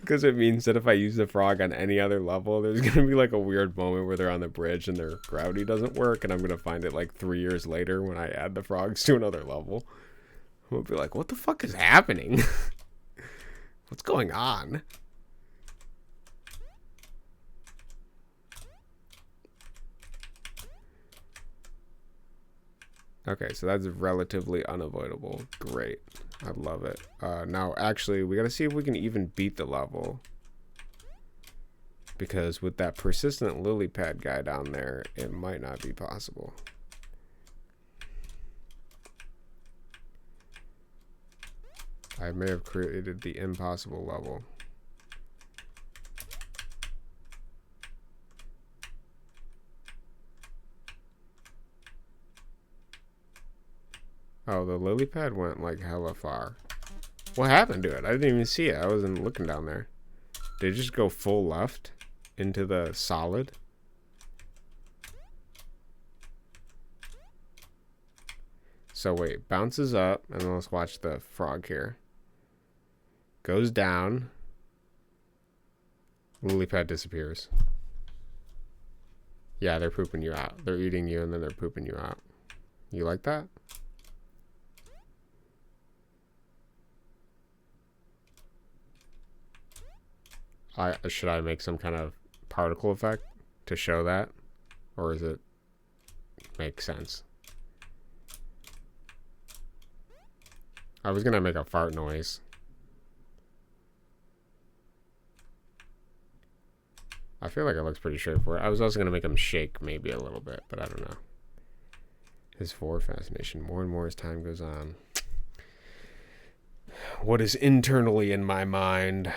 Because it means that if I use the frog on any other level, there's going to be like a weird moment where they're on the bridge and their gravity doesn't work, and I'm going to find it like 3 years later when I add the frogs to another level. I'm going to be like, what the fuck is happening? What's going on? Okay, so that's relatively unavoidable. Great. I love it. Now, actually, we got to see if we can even beat the level. Because with that persistent lily pad guy down there, it might not be possible. I may have created the impossible level. Oh, the lily pad went like hella far. What happened to it? I didn't even see it. I wasn't looking down there. Did it just go full left into the solid? So wait, bounces up, and then let's watch the frog here. Goes down. Lily pad disappears. Yeah, they're pooping you out. They're eating you, and then they're pooping you out. You like that? Should I make some kind of particle effect to show that? Or does it make sense? I was gonna make a fart noise. I feel like it looks pretty straightforward. I was also gonna make him shake maybe a little bit, but I don't know. His forward fascination more and more as time goes on. What is internally in my mind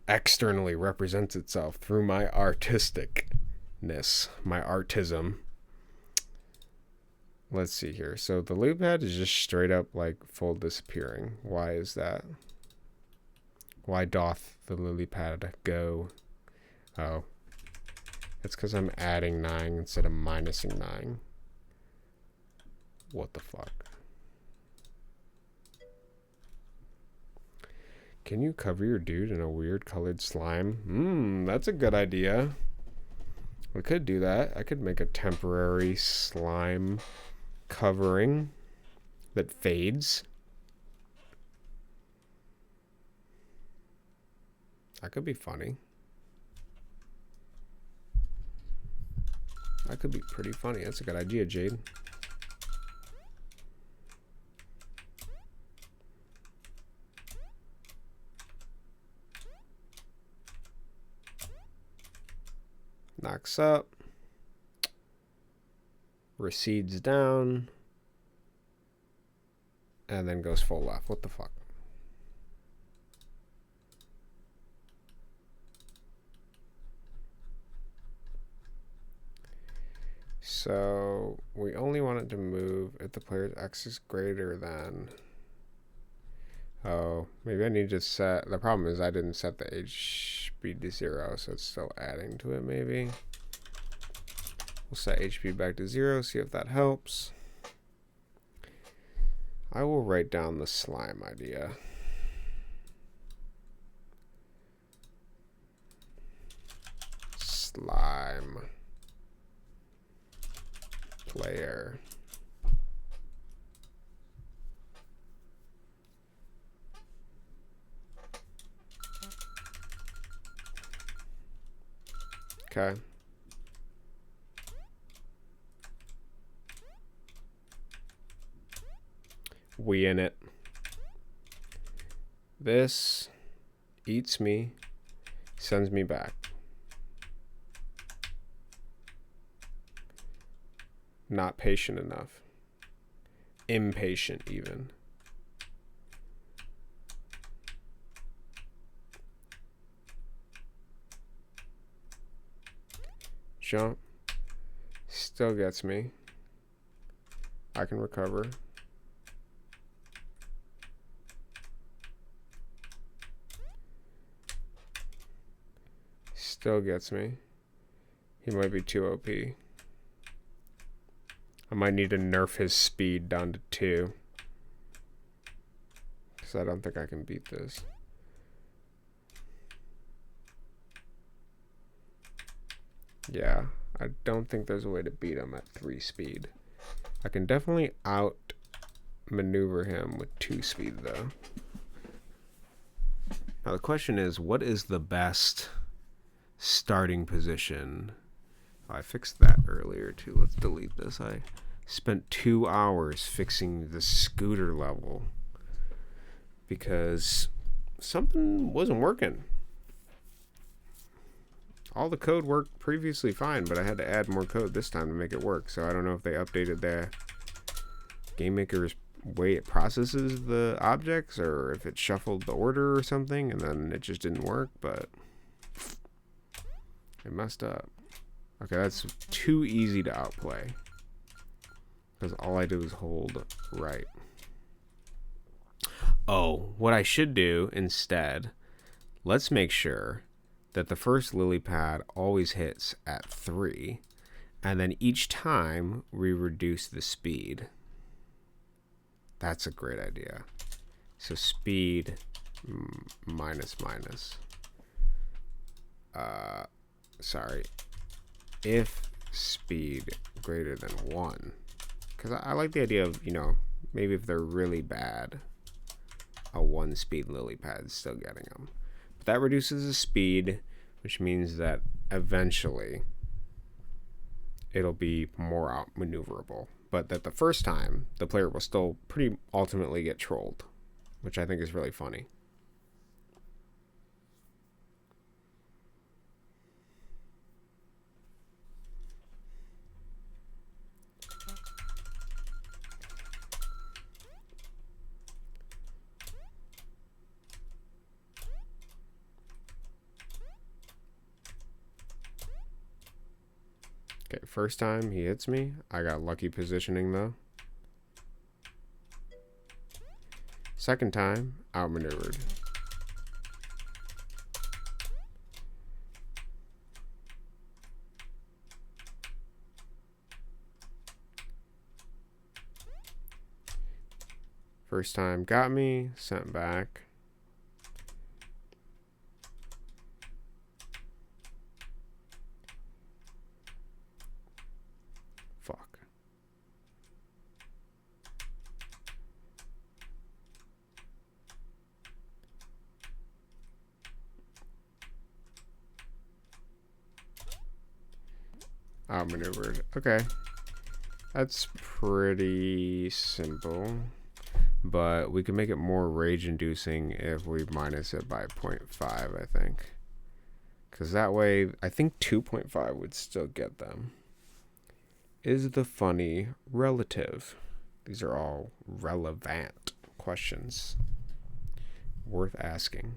externally represents itself through my artisticness, my artism. Let's see here. So the lily pad is just straight up like full disappearing. Why is that? Why doth the lily pad go? Oh, it's because I'm adding 9 instead of minusing 9. What the fuck? Can you cover your dude in a weird colored slime? That's a good idea. We could do that. I could make a temporary slime covering that fades. That could be funny. That could be pretty funny. That's a good idea, Jade. Knocks up. Recedes down. And then goes full left. What the fuck? So we only want it to move if the player's X is greater than... Oh, maybe I need to set... The problem is I didn't set the H speed to 0, so it's still adding to it maybe. We'll set HP back to 0, see if that helps. I will write down the slime idea. Slime player. Okay. We in it. This eats me, sends me back. Not patient enough. Impatient even. Jump. Still gets me. I can recover. Still gets me. He might be too OP. I might need to nerf his speed down to 2. Because I don't think I can beat this. Yeah, I don't think there's a way to beat him at 3 speed. I can definitely outmaneuver him with 2 speed though. Now the question is, what is the best starting position? Oh, I fixed that earlier too. Let's delete this. I spent 2 hours fixing the scooter level because something wasn't working. All the code worked previously fine, but I had to add more code this time to make it work. So I don't know if they updated the game maker's way it processes the objects, or if it shuffled the order or something, and then it just didn't work, but it messed up. Okay, that's too easy to outplay, because all I do is hold right. Oh, what I should do instead, let's make sure that the first lily pad always hits at 3, and then each time we reduce the speed. That's a great idea. So speed minus. Sorry. If speed greater than 1. Because I like the idea of, maybe if they're really bad, a 1 speed lily pad is still getting them. But that reduces the speed, which means that eventually it'll be more outmaneuverable. But that the first time, the player will still pretty ultimately get trolled, which I think is really funny. Okay, first time he hits me. I got lucky positioning though. Second time, outmaneuvered. First time got me, sent back. Fuck. Outmaneuvered. Okay. That's pretty simple. But we can make it more rage-inducing if we minus it by 0.5, I think. Because that way, I think 2.5 would still get them. Is the funny relative? These are all relevant questions. Worth asking.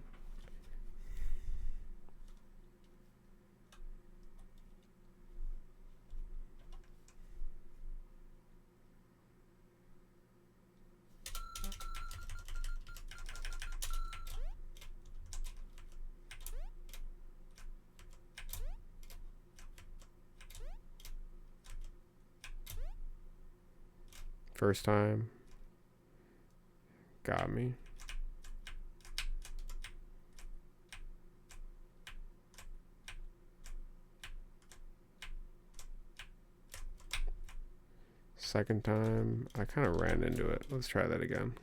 First time. Got me. Second time, I kind of ran into it. Let's try that again.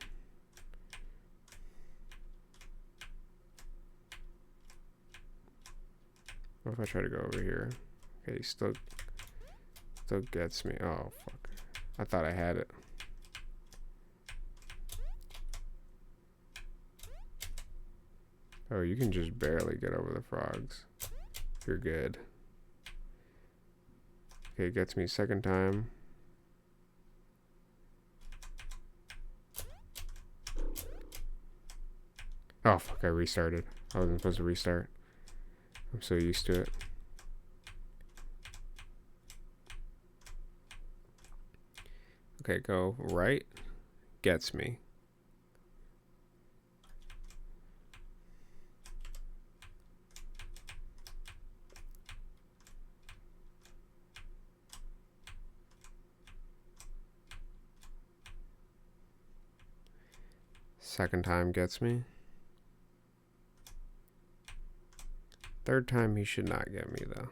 What if I try to go over here? Okay, he still gets me. Oh, fuck. I thought I had it. Oh, you can just barely get over the frogs. You're good. Okay, it gets me second time. Oh, fuck, I restarted. I wasn't supposed to restart. I'm so used to it. Okay, go right. Gets me. Second time gets me. Third time he should not get me though.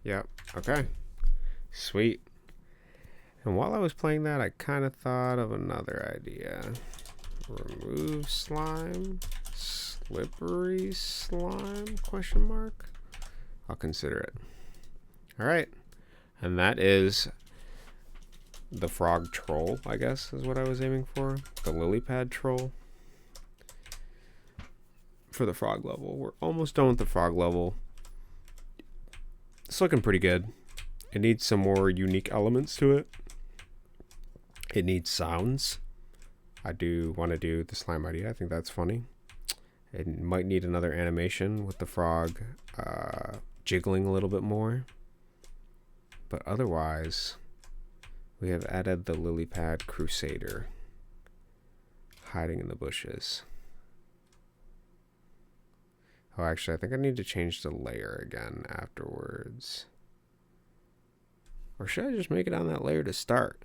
Yep, okay. Sweet. And while I was playing that, I kind of thought of another idea. Remove slime? Slippery slime? Question mark? I'll consider it. All right. And that is the frog troll, I guess, is what I was aiming for. The lily pad troll. For the frog level. We're almost done with the frog level. It's looking pretty good. It needs some more unique elements to it. It needs sounds. I do want to do the slime idea. I think that's funny. It might need another animation with the frog jiggling a little bit more. But otherwise, we have added the lily pad crusader hiding in the bushes. Oh, actually, I think I need to change the layer again afterwards. Or should I just make it on that layer to start?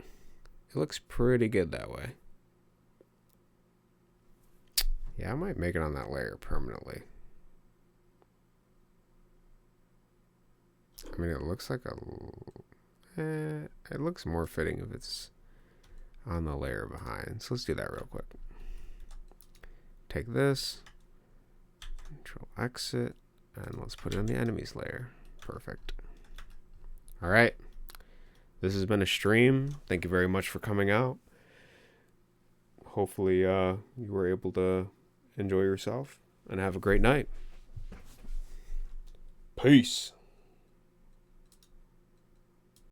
It looks pretty good that way. Yeah, I might make it on that layer permanently. I mean, it looks like it looks more fitting if it's on the layer behind. So let's do that real quick. Take this, Control exit, and let's put it in the enemies layer. Perfect. All right. This has been a stream. Thank you very much for coming out. Hopefully you were able to enjoy yourself and have a great night. Peace.